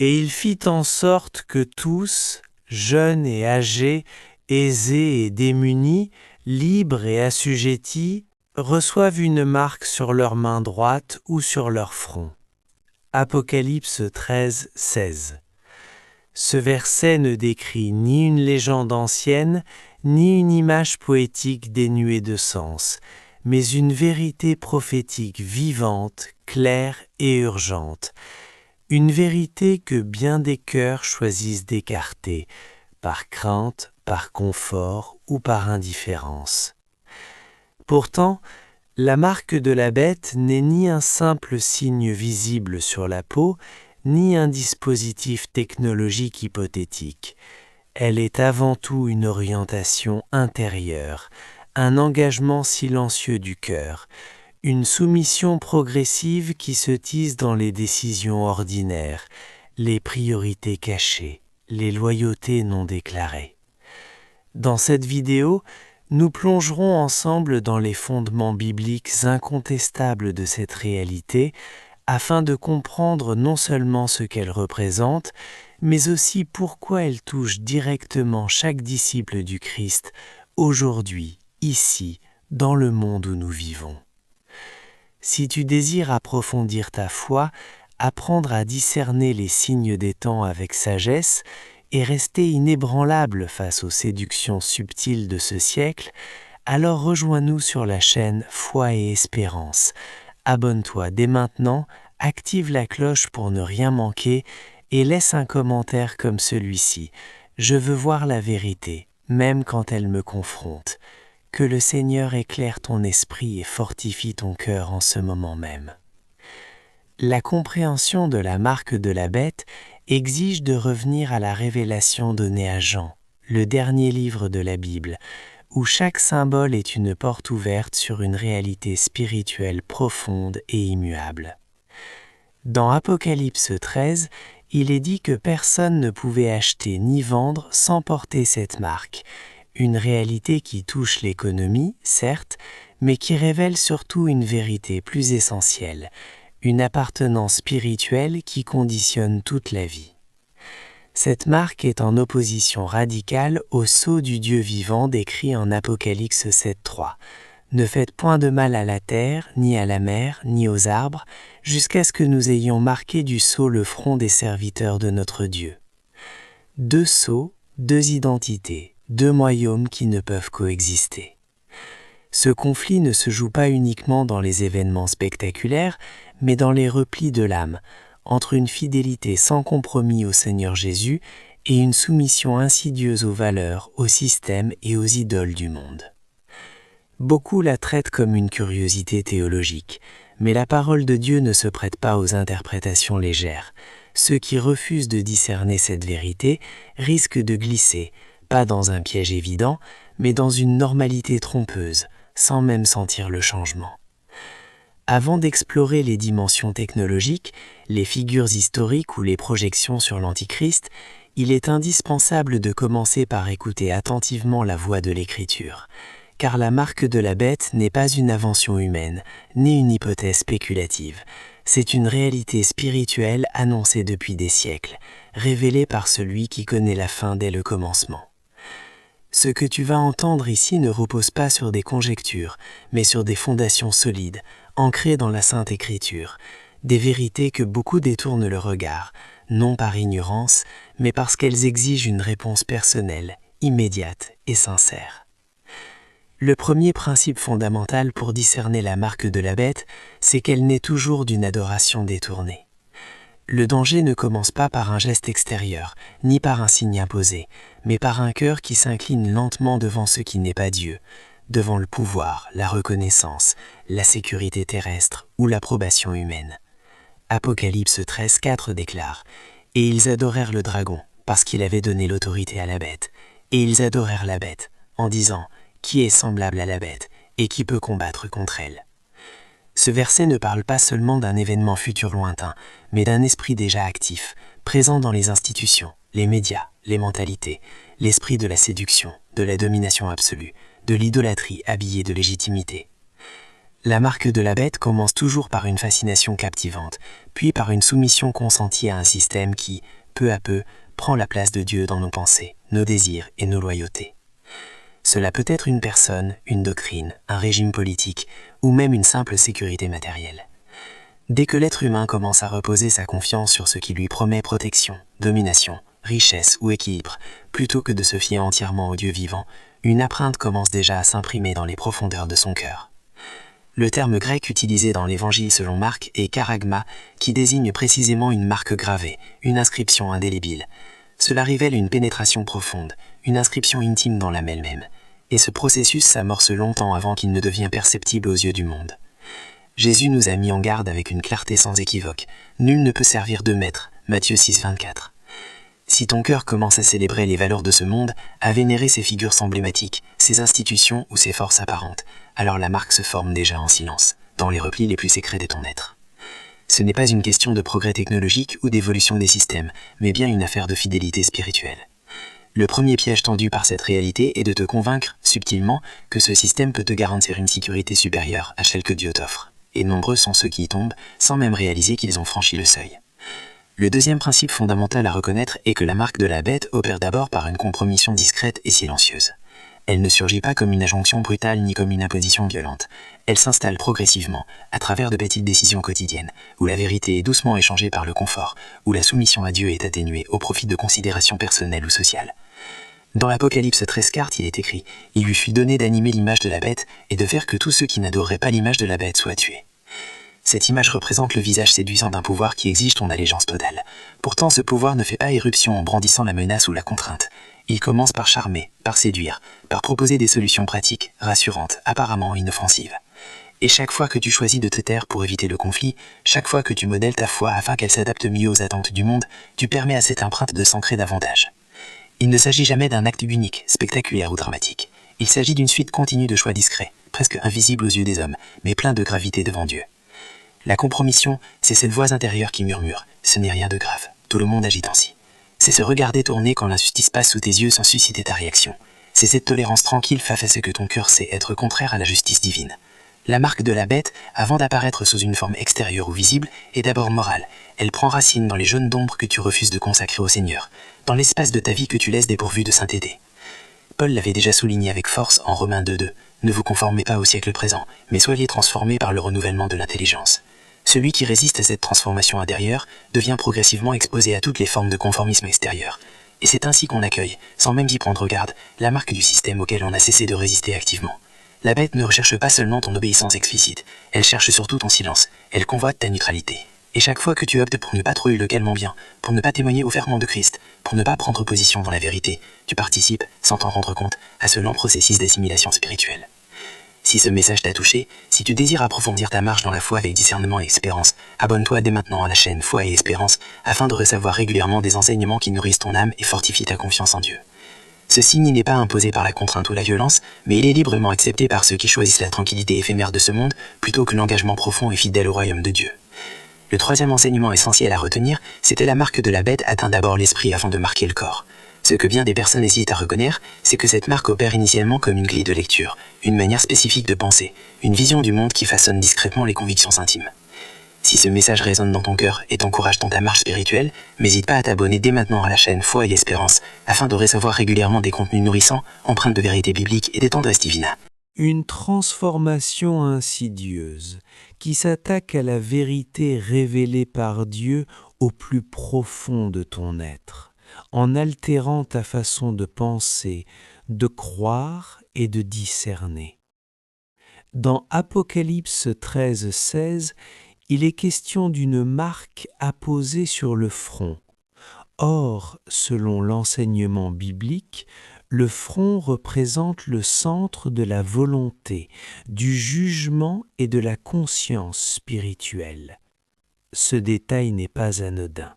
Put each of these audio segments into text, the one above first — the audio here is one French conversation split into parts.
Et il fit en sorte que tous, jeunes et âgés, aisés et démunis, libres et assujettis, reçoivent une marque sur leur main droite ou sur leur front. Apocalypse 13, 16. Ce verset ne décrit ni une légende ancienne, ni une image poétique dénuée de sens, mais une vérité prophétique vivante, claire et urgente. Une vérité que bien des cœurs choisissent d'écarter, par crainte, par confort ou par indifférence. Pourtant, la marque de la bête n'est ni un simple signe visible sur la peau, ni un dispositif technologique hypothétique. Elle est avant tout une orientation intérieure, un engagement silencieux du cœur, une soumission progressive qui se tisse dans les décisions ordinaires, les priorités cachées, les loyautés non déclarées. Dans cette vidéo, nous plongerons ensemble dans les fondements bibliques incontestables de cette réalité afin de comprendre non seulement ce qu'elle représente, mais aussi pourquoi elle touche directement chaque disciple du Christ, aujourd'hui, ici, dans le monde où nous vivons. Si tu désires approfondir ta foi, apprendre à discerner les signes des temps avec sagesse et rester inébranlable face aux séductions subtiles de ce siècle, alors rejoins-nous sur la chaîne Foi et Espérance. Abonne-toi dès maintenant, active la cloche pour ne rien manquer et laisse un commentaire comme celui-ci. Je veux voir la vérité, même quand elle me confronte. Que le Seigneur éclaire ton esprit et fortifie ton cœur en ce moment même. La compréhension de la marque de la bête exige de revenir à la révélation donnée à Jean, le dernier livre de la Bible, où chaque symbole est une porte ouverte sur une réalité spirituelle profonde et immuable. Dans Apocalypse 13, il est dit que personne ne pouvait acheter ni vendre sans porter cette marque, une réalité qui touche l'économie, certes, mais qui révèle surtout une vérité plus essentielle, une appartenance spirituelle qui conditionne toute la vie. Cette marque est en opposition radicale au sceau du Dieu vivant décrit en Apocalypse 7.3. Ne faites point de mal à la terre, ni à la mer, ni aux arbres, jusqu'à ce que nous ayons marqué du sceau le front des serviteurs de notre Dieu. Deux sceaux, deux identités. Deux royaumes qui ne peuvent coexister. Ce conflit ne se joue pas uniquement dans les événements spectaculaires, mais dans les replis de l'âme, entre une fidélité sans compromis au Seigneur Jésus et une soumission insidieuse aux valeurs, aux systèmes et aux idoles du monde. Beaucoup la traitent comme une curiosité théologique, mais la parole de Dieu ne se prête pas aux interprétations légères. Ceux qui refusent de discerner cette vérité risquent de glisser, pas dans un piège évident, mais dans une normalité trompeuse, sans même sentir le changement. Avant d'explorer les dimensions technologiques, les figures historiques ou les projections sur l'Antichrist, il est indispensable de commencer par écouter attentivement la voix de l'Écriture, car la marque de la bête n'est pas une invention humaine, ni une hypothèse spéculative. C'est une réalité spirituelle annoncée depuis des siècles, révélée par celui qui connaît la fin dès le commencement. Ce que tu vas entendre ici ne repose pas sur des conjectures, mais sur des fondations solides, ancrées dans la Sainte Écriture, des vérités que beaucoup détournent le regard, non par ignorance, mais parce qu'elles exigent une réponse personnelle, immédiate et sincère. Le premier principe fondamental pour discerner la marque de la bête, c'est qu'elle naît toujours d'une adoration détournée. Le danger ne commence pas par un geste extérieur, ni par un signe imposé, mais par un cœur qui s'incline lentement devant ce qui n'est pas Dieu, devant le pouvoir, la reconnaissance, la sécurité terrestre ou l'approbation humaine. Apocalypse 13.4 déclare « Et ils adorèrent le dragon, parce qu'il avait donné l'autorité à la bête, et ils adorèrent la bête, en disant « Qui est semblable à la bête, et qui peut combattre contre elle ?» Ce verset ne parle pas seulement d'un événement futur lointain, mais d'un esprit déjà actif, présent dans les institutions, les médias, les mentalités, l'esprit de la séduction, de la domination absolue, de l'idolâtrie habillée de légitimité. La marque de la bête commence toujours par une fascination captivante, puis par une soumission consentie à un système qui, peu à peu, prend la place de Dieu dans nos pensées, nos désirs et nos loyautés. Cela peut être une personne, une doctrine, un régime politique, ou même une simple sécurité matérielle. Dès que l'être humain commence à reposer sa confiance sur ce qui lui promet protection, domination, richesse ou équilibre, plutôt que de se fier entièrement au Dieu vivant, une empreinte commence déjà à s'imprimer dans les profondeurs de son cœur. Le terme grec utilisé dans l'Évangile selon Marc est charagma, qui désigne précisément une marque gravée, une inscription indélébile. Cela révèle une pénétration profonde, une inscription intime dans l'âme elle-même, et ce processus s'amorce longtemps avant qu'il ne devienne perceptible aux yeux du monde. Jésus nous a mis en garde avec une clarté sans équivoque. Nul ne peut servir de maître. Matthieu 6, 24. Si ton cœur commence à célébrer les valeurs de ce monde, à vénérer ses figures emblématiques, ses institutions ou ses forces apparentes, alors la marque se forme déjà en silence, dans les replis les plus secrets de ton être. Ce n'est pas une question de progrès technologique ou d'évolution des systèmes, mais bien une affaire de fidélité spirituelle. Le premier piège tendu par cette réalité est de te convaincre, subtilement, que ce système peut te garantir une sécurité supérieure à celle que Dieu t'offre. Et nombreux sont ceux qui y tombent, sans même réaliser qu'ils ont franchi le seuil. Le deuxième principe fondamental à reconnaître est que la marque de la bête opère d'abord par une compromission discrète et silencieuse. Elle ne surgit pas comme une injonction brutale ni comme une imposition violente. Elle s'installe progressivement, à travers de petites décisions quotidiennes, où la vérité est doucement échangée par le confort, où la soumission à Dieu est atténuée au profit de considérations personnelles ou sociales. Dans l'Apocalypse 13, il est écrit « Il lui fut donné d'animer l'image de la bête et de faire que tous ceux qui n'adoreraient pas l'image de la bête soient tués. » Cette image représente le visage séduisant d'un pouvoir qui exige ton allégeance totale. Pourtant, ce pouvoir ne fait pas éruption en brandissant la menace ou la contrainte. Il commence par charmer, par séduire, par proposer des solutions pratiques, rassurantes, apparemment inoffensives. Et chaque fois que tu choisis de te taire pour éviter le conflit, chaque fois que tu modèles ta foi afin qu'elle s'adapte mieux aux attentes du monde, tu permets à cette empreinte de s'ancrer davantage. Il ne s'agit jamais d'un acte unique, spectaculaire ou dramatique. Il s'agit d'une suite continue de choix discrets, presque invisibles aux yeux des hommes, mais pleins de gravité devant Dieu. La compromission, c'est cette voix intérieure qui murmure « Ce n'est rien de grave, tout le monde agit ainsi ». C'est ce regard détourné quand l'injustice passe sous tes yeux sans susciter ta réaction. C'est cette tolérance tranquille face à ce que ton cœur sait être contraire à la justice divine. La marque de la bête, avant d'apparaître sous une forme extérieure ou visible, est d'abord morale. Elle prend racine dans les jaunes d'ombre que tu refuses de consacrer au Seigneur, dans l'espace de ta vie que tu laisses dépourvu de sainteté. Paul l'avait déjà souligné avec force en Romains 2.2. Ne vous conformez pas au siècle présent, mais soyez transformés par le renouvellement de l'intelligence. Celui qui résiste à cette transformation intérieure devient progressivement exposé à toutes les formes de conformisme extérieur. Et c'est ainsi qu'on accueille, sans même y prendre garde, la marque du système auquel on a cessé de résister activement. La bête ne recherche pas seulement ton obéissance explicite, elle cherche surtout ton silence, elle convoite ta neutralité. Et chaque fois que tu optes pour ne pas trouver le calmement bien, pour ne pas témoigner au ferment de Christ, pour ne pas prendre position dans la vérité, tu participes, sans t'en rendre compte, à ce lent processus d'assimilation spirituelle. Si ce message t'a touché, si tu désires approfondir ta marche dans la foi avec discernement et espérance, abonne-toi dès maintenant à la chaîne Foi et Espérance afin de recevoir régulièrement des enseignements qui nourrissent ton âme et fortifient ta confiance en Dieu. Ce signe n'est pas imposé par la contrainte ou la violence, mais il est librement accepté par ceux qui choisissent la tranquillité éphémère de ce monde plutôt que l'engagement profond et fidèle au royaume de Dieu. Le troisième enseignement essentiel à retenir, c'était la marque de la bête atteint d'abord l'esprit avant de marquer le corps. Ce que bien des personnes hésitent à reconnaître, c'est que cette marque opère initialement comme une grille de lecture, une manière spécifique de penser, une vision du monde qui façonne discrètement les convictions intimes. Si ce message résonne dans ton cœur et t'encourage dans ta marche spirituelle, n'hésite pas à t'abonner dès maintenant à la chaîne Foi et Espérance, afin de recevoir régulièrement des contenus nourrissants, empreints de vérité biblique et de tendresse divine. Une transformation insidieuse qui s'attaque à la vérité révélée par Dieu au plus profond de ton être, en altérant ta façon de penser, de croire et de discerner. Dans Apocalypse 13:16, il est question d'une marque apposée sur le front. Or, selon l'enseignement biblique, le front représente le centre de la volonté, du jugement et de la conscience spirituelle. Ce détail n'est pas anodin.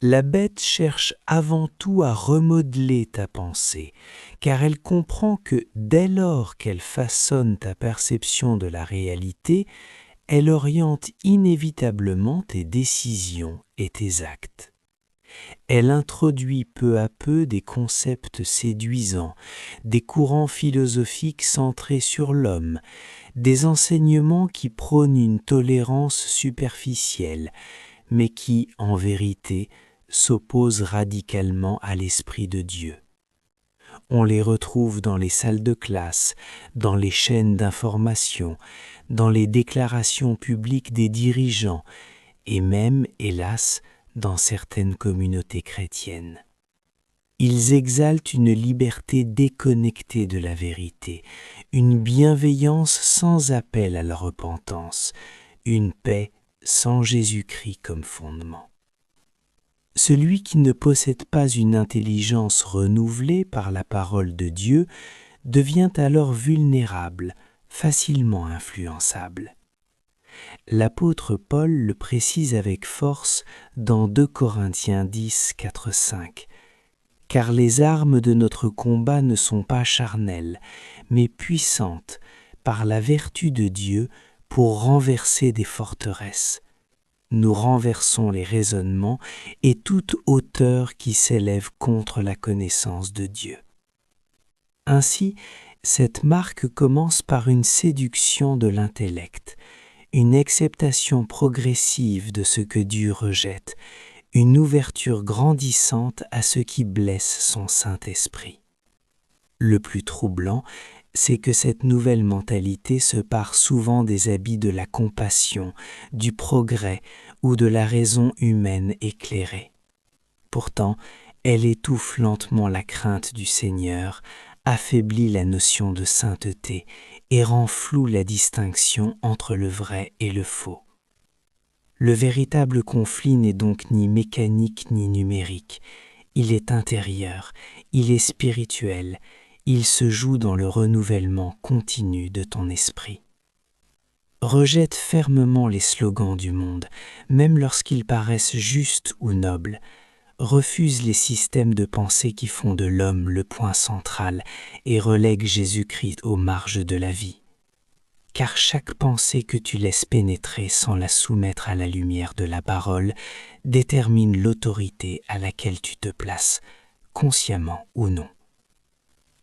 La bête cherche avant tout à remodeler ta pensée, car elle comprend que dès lors qu'elle façonne ta perception de la réalité, elle oriente inévitablement tes décisions et tes actes. Elle introduit peu à peu des concepts séduisants, des courants philosophiques centrés sur l'homme, des enseignements qui prônent une tolérance superficielle, mais qui, en vérité, s'opposent radicalement à l'Esprit de Dieu. On les retrouve dans les salles de classe, dans les chaînes d'information, dans les déclarations publiques des dirigeants, et même, hélas, dans certaines communautés chrétiennes. Ils exaltent une liberté déconnectée de la vérité, une bienveillance sans appel à la repentance, une paix sans Jésus-Christ comme fondement. Celui qui ne possède pas une intelligence renouvelée par la parole de Dieu devient alors vulnérable, facilement influençable. L'apôtre Paul le précise avec force dans 2 Corinthiens 10, 4, 5. « Car les armes de notre combat ne sont pas charnelles, mais puissantes par la vertu de Dieu pour renverser des forteresses. Nous renversons les raisonnements et toute hauteur qui s'élève contre la connaissance de Dieu. » Ainsi, cette marque commence par une séduction de l'intellect, une acceptation progressive de ce que Dieu rejette, une ouverture grandissante à ce qui blesse son Saint-Esprit. Le plus troublant, c'est que cette nouvelle mentalité se pare souvent des habits de la compassion, du progrès ou de la raison humaine éclairée. Pourtant, elle étouffe lentement la crainte du Seigneur, affaiblit la notion de sainteté et rend floue la distinction entre le vrai et le faux. Le véritable conflit n'est donc ni mécanique ni numérique, il est intérieur, il est spirituel, il se joue dans le renouvellement continu de ton esprit. Rejette fermement les slogans du monde, même lorsqu'ils paraissent justes ou nobles. Refuse les systèmes de pensée qui font de l'homme le point central et relèguent Jésus-Christ aux marges de la vie. Car chaque pensée que tu laisses pénétrer sans la soumettre à la lumière de la parole détermine l'autorité à laquelle tu te places, consciemment ou non.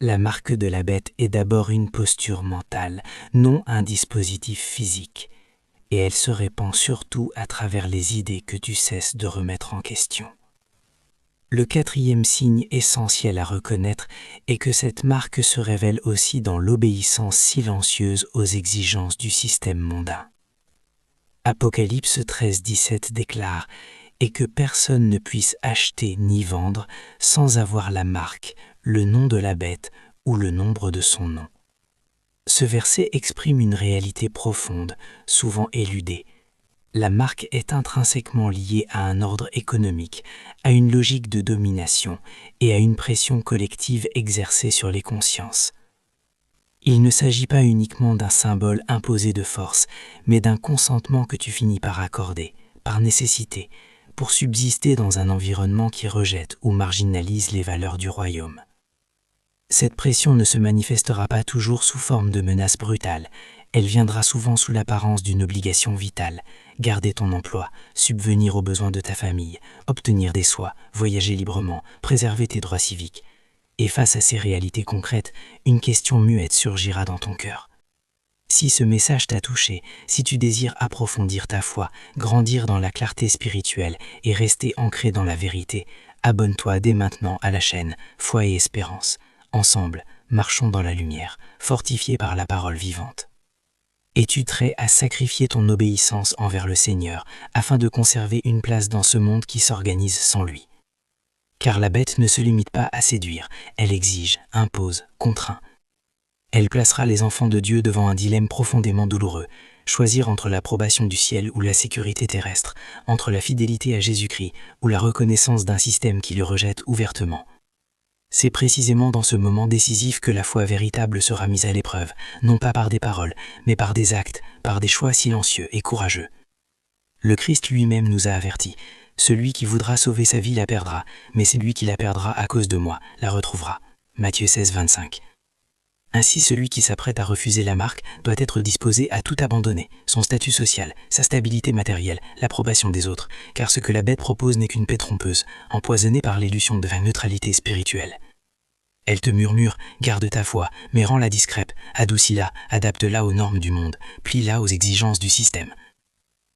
La marque de la bête est d'abord une posture mentale, non un dispositif physique, et elle se répand surtout à travers les idées que tu cesses de remettre en question. Le quatrième signe essentiel à reconnaître est que cette marque se révèle aussi dans l'obéissance silencieuse aux exigences du système mondain. Apocalypse 13, 17 déclare « Et que personne ne puisse acheter ni vendre sans avoir la marque, le nom de la bête ou le nombre de son nom. » Ce verset exprime une réalité profonde, souvent éludée. La marque est intrinsèquement liée à un ordre économique, à une logique de domination et à une pression collective exercée sur les consciences. Il ne s'agit pas uniquement d'un symbole imposé de force, mais d'un consentement que tu finis par accorder, par nécessité, pour subsister dans un environnement qui rejette ou marginalise les valeurs du royaume. Cette pression ne se manifestera pas toujours sous forme de menaces brutales, elle viendra souvent sous l'apparence d'une obligation vitale, garder ton emploi, subvenir aux besoins de ta famille, obtenir des soins, voyager librement, préserver tes droits civiques. Et face à ces réalités concrètes, une question muette surgira dans ton cœur. Si ce message t'a touché, si tu désires approfondir ta foi, grandir dans la clarté spirituelle et rester ancré dans la vérité, abonne-toi dès maintenant à la chaîne Foi et Espérance. Ensemble, marchons dans la lumière, fortifiés par la parole vivante. Es-tu prêt à sacrifier ton obéissance envers le Seigneur afin de conserver une place dans ce monde qui s'organise sans lui? Car la bête ne se limite pas à séduire, elle exige, impose, contraint. Elle placera les enfants de Dieu devant un dilemme profondément douloureux, choisir entre l'approbation du ciel ou la sécurité terrestre, entre la fidélité à Jésus-Christ ou la reconnaissance d'un système qui le rejette ouvertement. C'est précisément dans ce moment décisif que la foi véritable sera mise à l'épreuve, non pas par des paroles, mais par des actes, par des choix silencieux et courageux. Le Christ lui-même nous a avertis. Celui qui voudra sauver sa vie la perdra, mais celui qui la perdra à cause de moi la retrouvera. Matthieu 16, 25. Ainsi, celui qui s'apprête à refuser la marque doit être disposé à tout abandonner, son statut social, sa stabilité matérielle, l'approbation des autres, car ce que la bête propose n'est qu'une paix trompeuse, empoisonnée par l'illusion de la neutralité spirituelle. Elle te murmure, garde ta foi, mais rends-la discrète, adoucis-la, adapte-la aux normes du monde, plie-la aux exigences du système.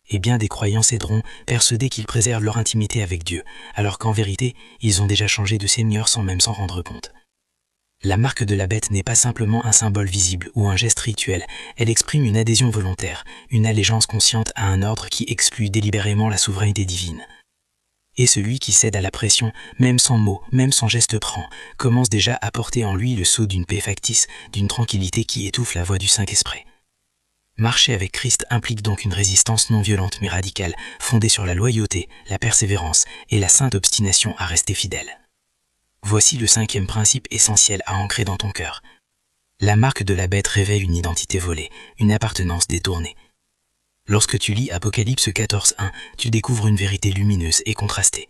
Et bien des croyants céderont, persuadés qu'ils préservent leur intimité avec Dieu, alors qu'en vérité, ils ont déjà changé de Seigneur sans même s'en rendre compte. La marque de la bête n'est pas simplement un symbole visible ou un geste rituel, elle exprime une adhésion volontaire, une allégeance consciente à un ordre qui exclut délibérément la souveraineté divine. Et celui qui cède à la pression, même sans mots, même sans geste franc, commence déjà à porter en lui le sceau d'une paix factice, d'une tranquillité qui étouffe la voix du Saint-Esprit. Marcher avec Christ implique donc une résistance non violente mais radicale, fondée sur la loyauté, la persévérance et la sainte obstination à rester fidèle. Voici le 5e principe essentiel à ancrer dans ton cœur. La marque de la bête révèle une identité volée, une appartenance détournée. Lorsque tu lis Apocalypse 14:1, tu découvres une vérité lumineuse et contrastée.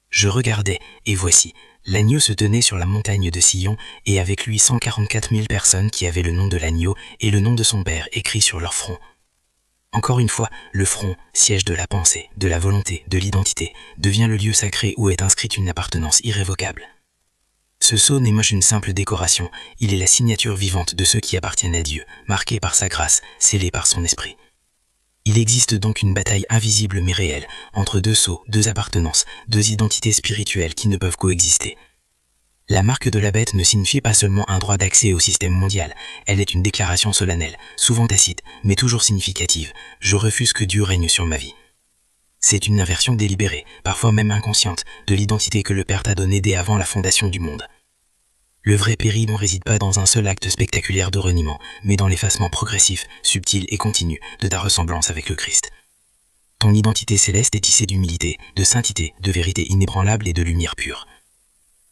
Je regardais, et voici, l'agneau se tenait sur la montagne de Sion, et avec lui 144 000 personnes qui avaient le nom de l'agneau et le nom de son père écrit sur leur front. Encore une fois, le front, siège de la pensée, de la volonté, de l'identité, devient le lieu sacré où est inscrite une appartenance irrévocable. Ce sceau n'est pas une simple décoration, il est la signature vivante de ceux qui appartiennent à Dieu, marqué par sa grâce, scellé par son esprit. Il existe donc une bataille invisible mais réelle, entre deux sceaux, deux appartenances, deux identités spirituelles qui ne peuvent coexister. La marque de la bête ne signifie pas seulement un droit d'accès au système mondial, elle est une déclaration solennelle, souvent tacite, mais toujours significative. Je refuse que Dieu règne sur ma vie. C'est une inversion délibérée, parfois même inconsciente, de l'identité que le Père t'a donnée dès avant la fondation du monde. Le vrai péril ne réside pas dans un seul acte spectaculaire de reniement, mais dans l'effacement progressif, subtil et continu de ta ressemblance avec le Christ. Ton identité céleste est tissée d'humilité, de sainteté, de vérité inébranlable et de lumière pure.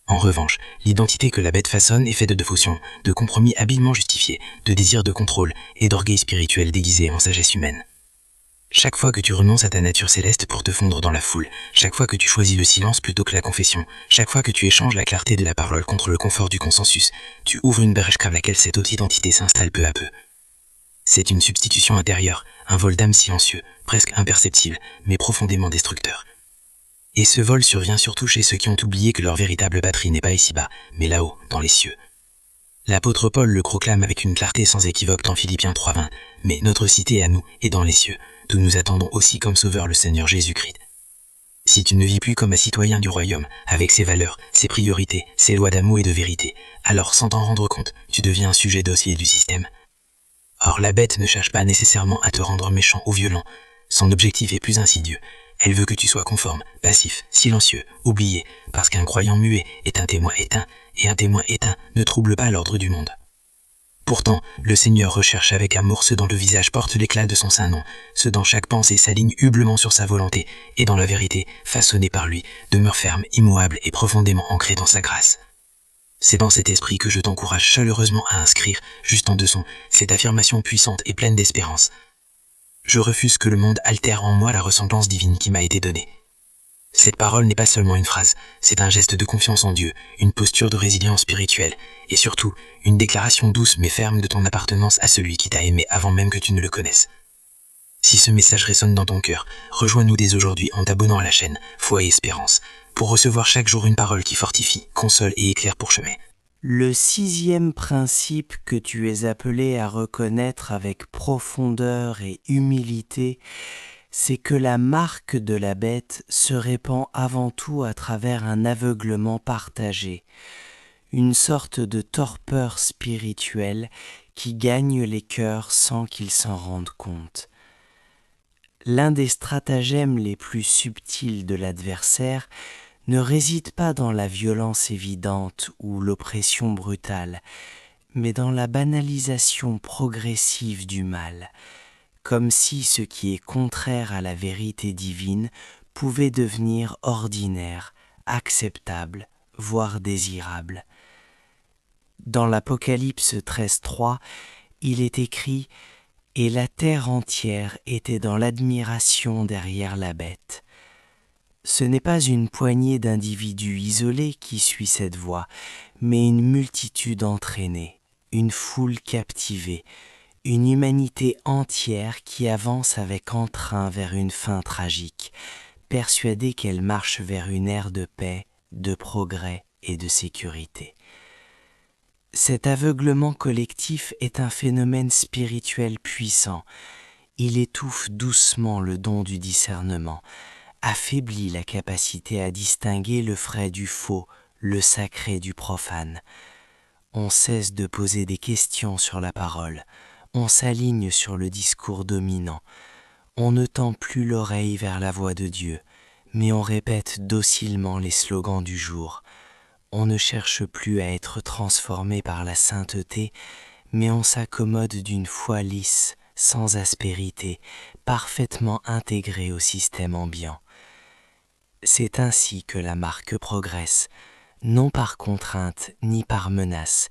En revanche, l'identité que la bête façonne est faite de dévotion, de compromis habilement justifiés, de désirs de contrôle et d'orgueil spirituel déguisé en sagesse humaine. Chaque fois que tu renonces à ta nature céleste pour te fondre dans la foule, chaque fois que tu choisis le silence plutôt que la confession, chaque fois que tu échanges la clarté de la parole contre le confort du consensus, tu ouvres une brèche par laquelle cette haute identité s'installe peu à peu. C'est une substitution intérieure, un vol d'âme silencieux, presque imperceptible, mais profondément destructeur. Et ce vol survient surtout chez ceux qui ont oublié que leur véritable patrie n'est pas ici-bas, mais là-haut, dans les cieux. L'apôtre Paul le proclame avec une clarté sans équivoque dans Philippiens 3:20, mais notre cité à nous est dans les cieux, d'où nous attendons aussi comme sauveur le Seigneur Jésus-Christ. Si tu ne vis plus comme un citoyen du royaume, avec ses valeurs, ses priorités, ses lois d'amour et de vérité, alors sans t'en rendre compte, tu deviens un sujet dossier du système. Or la bête ne cherche pas nécessairement à te rendre méchant ou violent, son objectif est plus insidieux. Elle veut que tu sois conforme, passif, silencieux, oublié, parce qu'un croyant muet est un témoin éteint, et un témoin éteint ne trouble pas l'ordre du monde. Pourtant, le Seigneur recherche avec amour ceux dont le visage porte l'éclat de son saint nom, ceux dont chaque pensée s'aligne humblement sur sa volonté, et dans la vérité, façonnée par lui, demeure ferme, immuable et profondément ancrée dans sa grâce. C'est dans cet esprit que je t'encourage chaleureusement à inscrire, juste en dessous, cette affirmation puissante et pleine d'espérance. Je refuse que le monde altère en moi la ressemblance divine qui m'a été donnée. Cette parole n'est pas seulement une phrase, c'est un geste de confiance en Dieu, une posture de résilience spirituelle, et surtout, une déclaration douce mais ferme de ton appartenance à celui qui t'a aimé avant même que tu ne le connaisses. Si ce message résonne dans ton cœur, rejoins-nous dès aujourd'hui en t'abonnant à la chaîne Foi et Espérance, pour recevoir chaque jour une parole qui fortifie, console et éclaire pour chemin. Le 6e principe que tu es appelé à reconnaître avec profondeur et humilité, c'est que la marque de la bête se répand avant tout à travers un aveuglement partagé, une sorte de torpeur spirituelle qui gagne les cœurs sans qu'ils s'en rendent compte. L'un des stratagèmes les plus subtils de l'adversaire ne réside pas dans la violence évidente ou l'oppression brutale, mais dans la banalisation progressive du mal, comme si ce qui est contraire à la vérité divine pouvait devenir ordinaire, acceptable, voire désirable. Dans l'Apocalypse 13:3, il est écrit « Et la terre entière était dans l'admiration derrière la bête ». Ce n'est pas une poignée d'individus isolés qui suit cette voie, mais une multitude entraînée. une foule captivée, une humanité entière qui avance avec entrain vers une fin tragique, persuadée qu'elle marche vers une ère de paix, de progrès et de sécurité. Cet aveuglement collectif est un phénomène spirituel puissant. Il étouffe doucement le don du discernement, affaiblit la capacité à distinguer le vrai du faux, le sacré du profane. On cesse de poser des questions sur la parole, on s'aligne sur le discours dominant. On ne tend plus l'oreille vers la voix de Dieu, mais on répète docilement les slogans du jour. On ne cherche plus à être transformé par la sainteté, mais on s'accommode d'une foi lisse, sans aspérité, parfaitement intégrée au système ambiant. C'est ainsi que la marque progresse, non par contrainte ni par menace,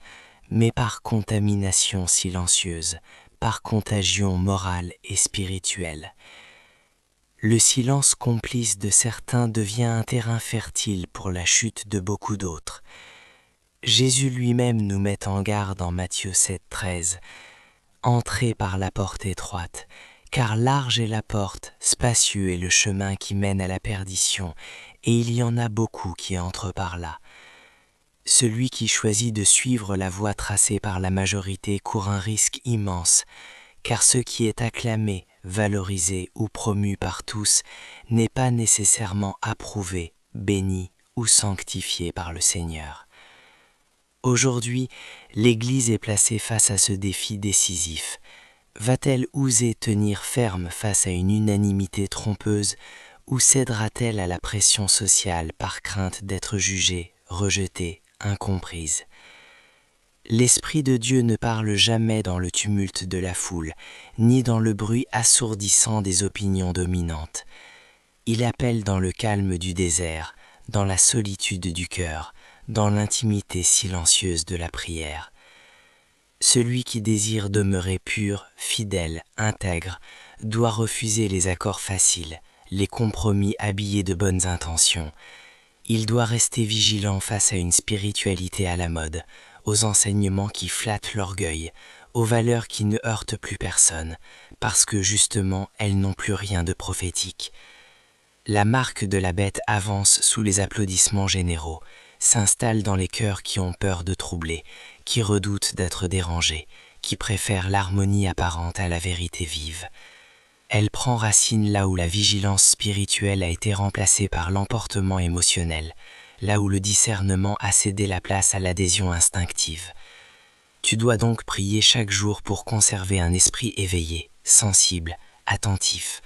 mais par contamination silencieuse, par contagion morale et spirituelle. Le silence complice de certains devient un terrain fertile pour la chute de beaucoup d'autres. Jésus lui-même nous met en garde en Matthieu 7,13. « Entrez par la porte étroite, car large est la porte, spacieux est le chemin qui mène à la perdition, et il y en a beaucoup qui entrent par là. Celui qui choisit de suivre la voie tracée par la majorité court un risque immense, car ce qui est acclamé, valorisé ou promu par tous n'est pas nécessairement approuvé, béni ou sanctifié par le Seigneur. Aujourd'hui, l'Église est placée face à ce défi décisif. Va-t-elle oser tenir ferme face à une unanimité trompeuse ou cédera-t-elle à la pression sociale par crainte d'être jugée, rejetée, incomprise ? L'Esprit de Dieu ne parle jamais dans le tumulte de la foule, ni dans le bruit assourdissant des opinions dominantes. Il appelle dans le calme du désert, dans la solitude du cœur, dans l'intimité silencieuse de la prière. Celui qui désire demeurer pur, fidèle, intègre, doit refuser les accords faciles, les compromis habillés de bonnes intentions. Il doit rester vigilant face à une spiritualité à la mode, aux enseignements qui flattent l'orgueil, aux valeurs qui ne heurtent plus personne, parce que justement elles n'ont plus rien de prophétique. La marque de la bête avance sous les applaudissements généraux, s'installe dans les cœurs qui ont peur de troubler, qui redoutent d'être dérangés, qui préfèrent l'harmonie apparente à la vérité vive. Elle prend racine là où la vigilance spirituelle a été remplacée par l'emportement émotionnel, là où le discernement a cédé la place à l'adhésion instinctive. Tu dois donc prier chaque jour pour conserver un esprit éveillé, sensible, attentif.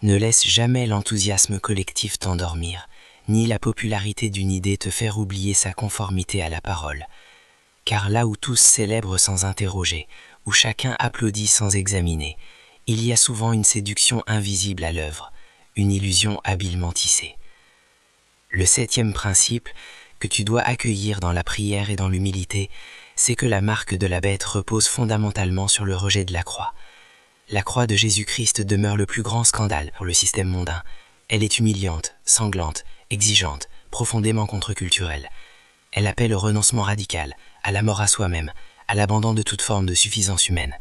Ne laisse jamais l'enthousiasme collectif t'endormir, ni la popularité d'une idée te faire oublier sa conformité à la parole. Car là où tous célèbrent sans interroger, où chacun applaudit sans examiner, il y a souvent une séduction invisible à l'œuvre, une illusion habilement tissée. Le 7e principe que tu dois accueillir dans la prière et dans l'humilité, c'est que la marque de la bête repose fondamentalement sur le rejet de la croix. La croix de Jésus-Christ demeure le plus grand scandale pour le système mondain. Elle est humiliante, sanglante, exigeante, profondément contre-culturelle. Elle appelle au renoncement radical, à la mort à soi-même, à l'abandon de toute forme de suffisance humaine.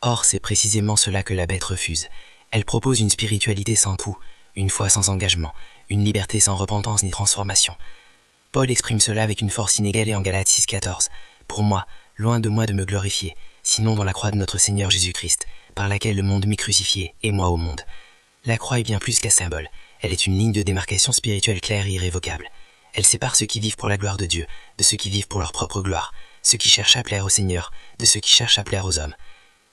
Or, c'est précisément cela que la bête refuse. Elle propose une spiritualité sans tout, une foi sans engagement, une liberté sans repentance ni transformation. Paul exprime cela avec une force inégalée en Galates 6,14. « Pour moi, loin de moi de me glorifier, sinon dans la croix de notre Seigneur Jésus-Christ, par laquelle le monde m'est crucifié, et moi au monde. » La croix est bien plus qu'un symbole. Elle est une ligne de démarcation spirituelle claire et irrévocable. Elle sépare ceux qui vivent pour la gloire de Dieu, de ceux qui vivent pour leur propre gloire, ceux qui cherchent à plaire au Seigneur, de ceux qui cherchent à plaire aux hommes.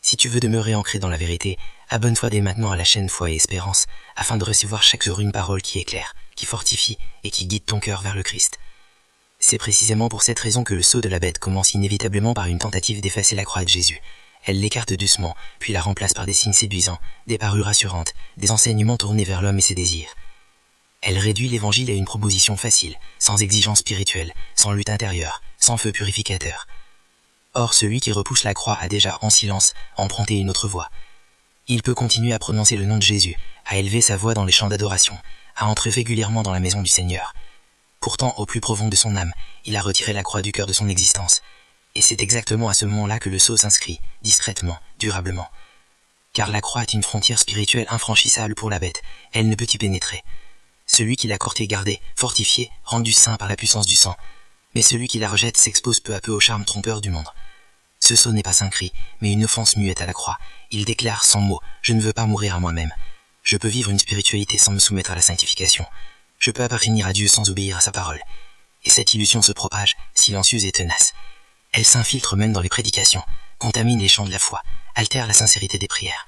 Si tu veux demeurer ancré dans la vérité, abonne-toi dès maintenant à la chaîne Foi et Espérance, afin de recevoir chaque jour une parole qui éclaire, qui fortifie et qui guide ton cœur vers le Christ. C'est précisément pour cette raison que le saut de la bête commence inévitablement par une tentative d'effacer la croix de Jésus. Elle l'écarte doucement, puis la remplace par des signes séduisants, des parures rassurantes, des enseignements tournés vers l'homme et ses désirs. Elle réduit l'évangile à une proposition facile, sans exigence spirituelle, sans lutte intérieure, sans feu purificateur. Or, celui qui repousse la croix a déjà, en silence, emprunté une autre voie. Il peut continuer à prononcer le nom de Jésus, à élever sa voix dans les chants d'adoration, à entrer régulièrement dans la maison du Seigneur. Pourtant, au plus profond de son âme, il a retiré la croix du cœur de son existence. Et c'est exactement à ce moment-là que le sceau s'inscrit, discrètement, durablement. Car la croix est une frontière spirituelle infranchissable pour la bête, elle ne peut y pénétrer. Celui qui l'a courté, gardé, fortifié, rendu saint par la puissance du sang. Mais celui qui la rejette s'expose peu à peu au charme trompeur du monde. Ce sceau n'est pas un cri, mais une offense muette à la croix. Il déclare sans mots, je ne veux pas mourir à moi-même. Je peux vivre une spiritualité sans me soumettre à la sanctification. Je peux appartenir à Dieu sans obéir à sa parole. Et cette illusion se propage, silencieuse et tenace. Elle s'infiltre même dans les prédications, contamine les chants de la foi, altère la sincérité des prières.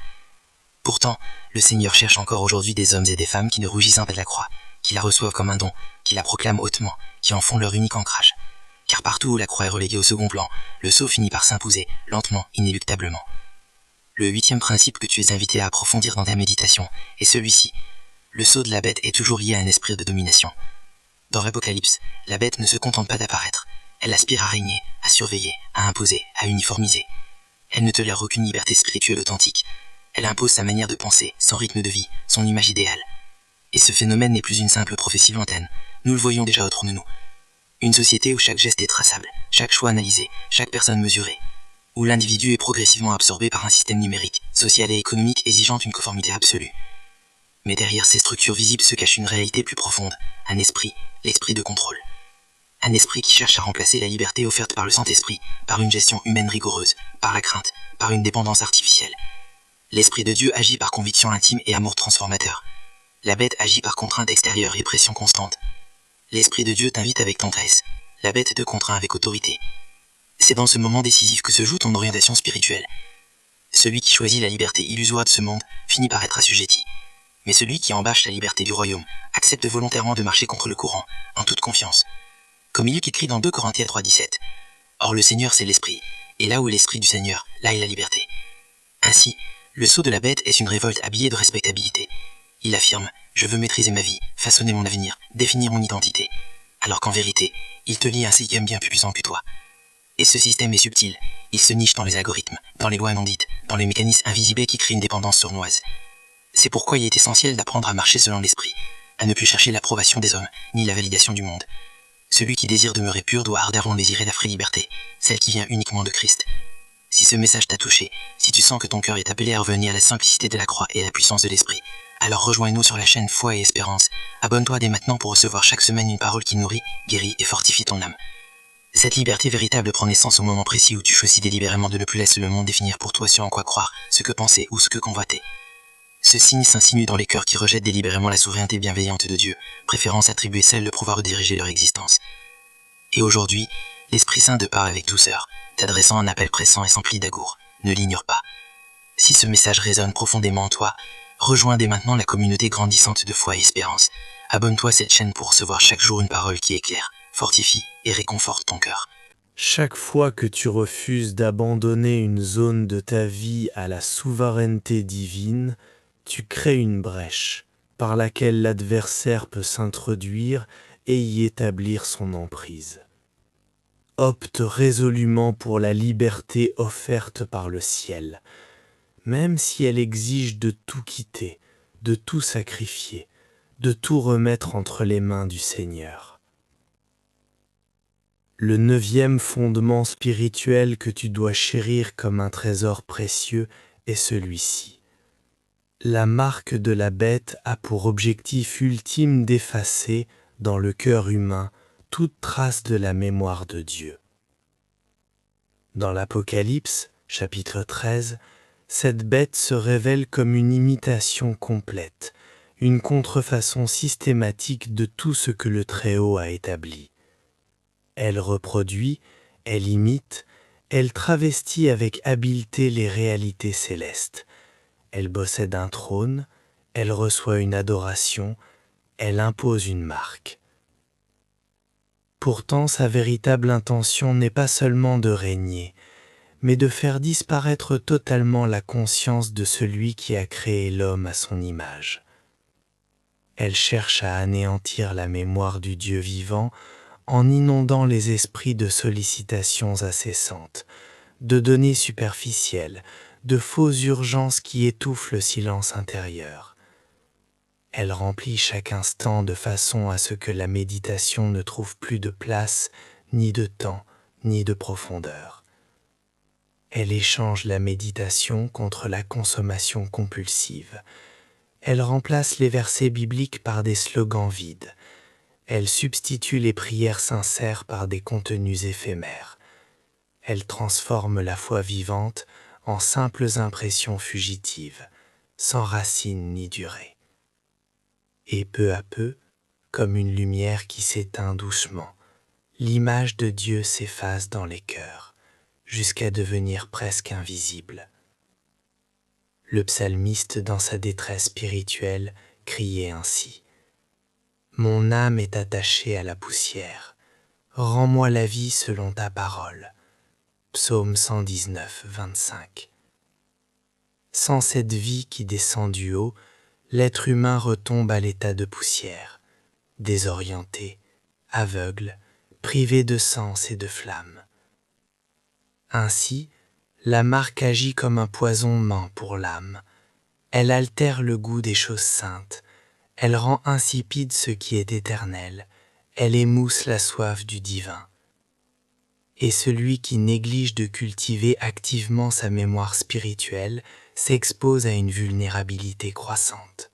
Pourtant, le Seigneur cherche encore aujourd'hui des hommes et des femmes qui ne rougissent pas de la croix, qui la reçoivent comme un don, qui la proclament hautement, qui en font leur unique ancrage. Car partout où la croix est reléguée au second plan, le sceau finit par s'imposer, lentement, inéluctablement. Le 8e principe que tu es invité à approfondir dans ta méditation est celui-ci. Le sceau de la bête est toujours lié à un esprit de domination. Dans l'Apocalypse, la bête ne se contente pas d'apparaître. Elle aspire à régner, à surveiller, à imposer, à uniformiser. Elle ne tolère aucune liberté spirituelle authentique. Elle impose sa manière de penser, son rythme de vie, son image idéale. Et ce phénomène n'est plus une simple prophétie lointaine. Nous le voyons déjà autour de nous. Une société où chaque geste est traçable, chaque choix analysé, chaque personne mesurée. Où l'individu est progressivement absorbé par un système numérique, social et économique exigeant une conformité absolue. Mais derrière ces structures visibles se cache une réalité plus profonde, un esprit, l'esprit de contrôle. Un esprit qui cherche à remplacer la liberté offerte par le Saint-Esprit, par une gestion humaine rigoureuse, par la crainte, par une dépendance artificielle. L'Esprit de Dieu agit par conviction intime et amour transformateur. La bête agit par contrainte extérieure et pression constante. L'Esprit de Dieu t'invite avec tendresse. La bête te contraint avec autorité. C'est dans ce moment décisif que se joue ton orientation spirituelle. Celui qui choisit la liberté illusoire de ce monde finit par être assujetti. Mais celui qui embâche la liberté du royaume accepte volontairement de marcher contre le courant, en toute confiance. Comme il est écrit dans 2 Corinthiens 3,17. Or le Seigneur c'est l'Esprit, et là où est l'Esprit du Seigneur, là est la liberté. Ainsi, le sceau de la bête est une révolte habillée de respectabilité. Il affirme, je veux maîtriser ma vie, façonner mon avenir, définir mon identité. Alors qu'en vérité, il te lie à un système bien plus puissant que toi. Et ce système est subtil, il se niche dans les algorithmes, dans les lois non dites, dans les mécanismes invisibles qui créent une dépendance sournoise. C'est pourquoi il est essentiel d'apprendre à marcher selon l'esprit, à ne plus chercher l'approbation des hommes, ni la validation du monde. Celui qui désire demeurer pur doit ardemment désirer la vraie liberté, celle qui vient uniquement de Christ. Si ce message t'a touché, si tu sens que ton cœur est appelé à revenir à la simplicité de la croix et à la puissance de l'esprit, alors rejoins-nous sur la chaîne Foi et Espérance. Abonne-toi dès maintenant pour recevoir chaque semaine une parole qui nourrit, guérit et fortifie ton âme. Cette liberté véritable prend naissance au moment précis où tu choisis délibérément de ne plus laisser le monde définir pour toi ce en quoi croire, ce que penser ou ce que convoiter. Ce signe s'insinue dans les cœurs qui rejettent délibérément la souveraineté bienveillante de Dieu, préférant s'attribuer seul le pouvoir de diriger leur existence. Et aujourd'hui, l'Esprit Saint te parle avec douceur, t'adressant un appel pressant et sans pli d'agour. Ne l'ignore pas. Si ce message résonne profondément en toi, rejoins dès maintenant la communauté grandissante de foi et espérance. Abonne-toi à cette chaîne pour recevoir chaque jour une parole qui éclaire, fortifie et réconforte ton cœur. Chaque fois que tu refuses d'abandonner une zone de ta vie à la souveraineté divine, tu crées une brèche par laquelle l'adversaire peut s'introduire et y établir son emprise. Opte résolument pour la liberté offerte par le ciel, même si elle exige de tout quitter, de tout sacrifier, de tout remettre entre les mains du Seigneur. Le 9e fondement spirituel que tu dois chérir comme un trésor précieux est celui-ci. La marque de la bête a pour objectif ultime d'effacer, dans le cœur humain, toute trace de la mémoire de Dieu. Dans l'Apocalypse, chapitre 13, cette bête se révèle comme une imitation complète, une contrefaçon systématique de tout ce que le Très-Haut a établi. Elle reproduit, elle imite, elle travestit avec habileté les réalités célestes. Elle possède un trône, elle reçoit une adoration, elle impose une marque. Pourtant, sa véritable intention n'est pas seulement de régner, mais de faire disparaître totalement la conscience de celui qui a créé l'homme à son image. Elle cherche à anéantir la mémoire du Dieu vivant en inondant les esprits de sollicitations incessantes, de données superficielles, de fausses urgences qui étouffent le silence intérieur. Elle remplit chaque instant de façon à ce que la méditation ne trouve plus de place, ni de temps, ni de profondeur. Elle échange la méditation contre la consommation compulsive. Elle remplace les versets bibliques par des slogans vides. Elle substitue les prières sincères par des contenus éphémères. Elle transforme la foi vivante en simples impressions fugitives, sans racine ni durée. Et peu à peu, comme une lumière qui s'éteint doucement, l'image de Dieu s'efface dans les cœurs, jusqu'à devenir presque invisible. Le psalmiste, dans sa détresse spirituelle, criait ainsi : « Mon âme est attachée à la poussière, rends-moi la vie selon ta parole. » Psaume 119, 25. Sans cette vie qui descend du haut, l'être humain retombe à l'état de poussière, désorienté, aveugle, privé de sens et de flamme. Ainsi, la marque agit comme un poison-ment pour l'âme. Elle altère le goût des choses saintes, elle rend insipide ce qui est éternel, elle émousse la soif du divin. Et celui qui néglige de cultiver activement sa mémoire spirituelle s'expose à une vulnérabilité croissante.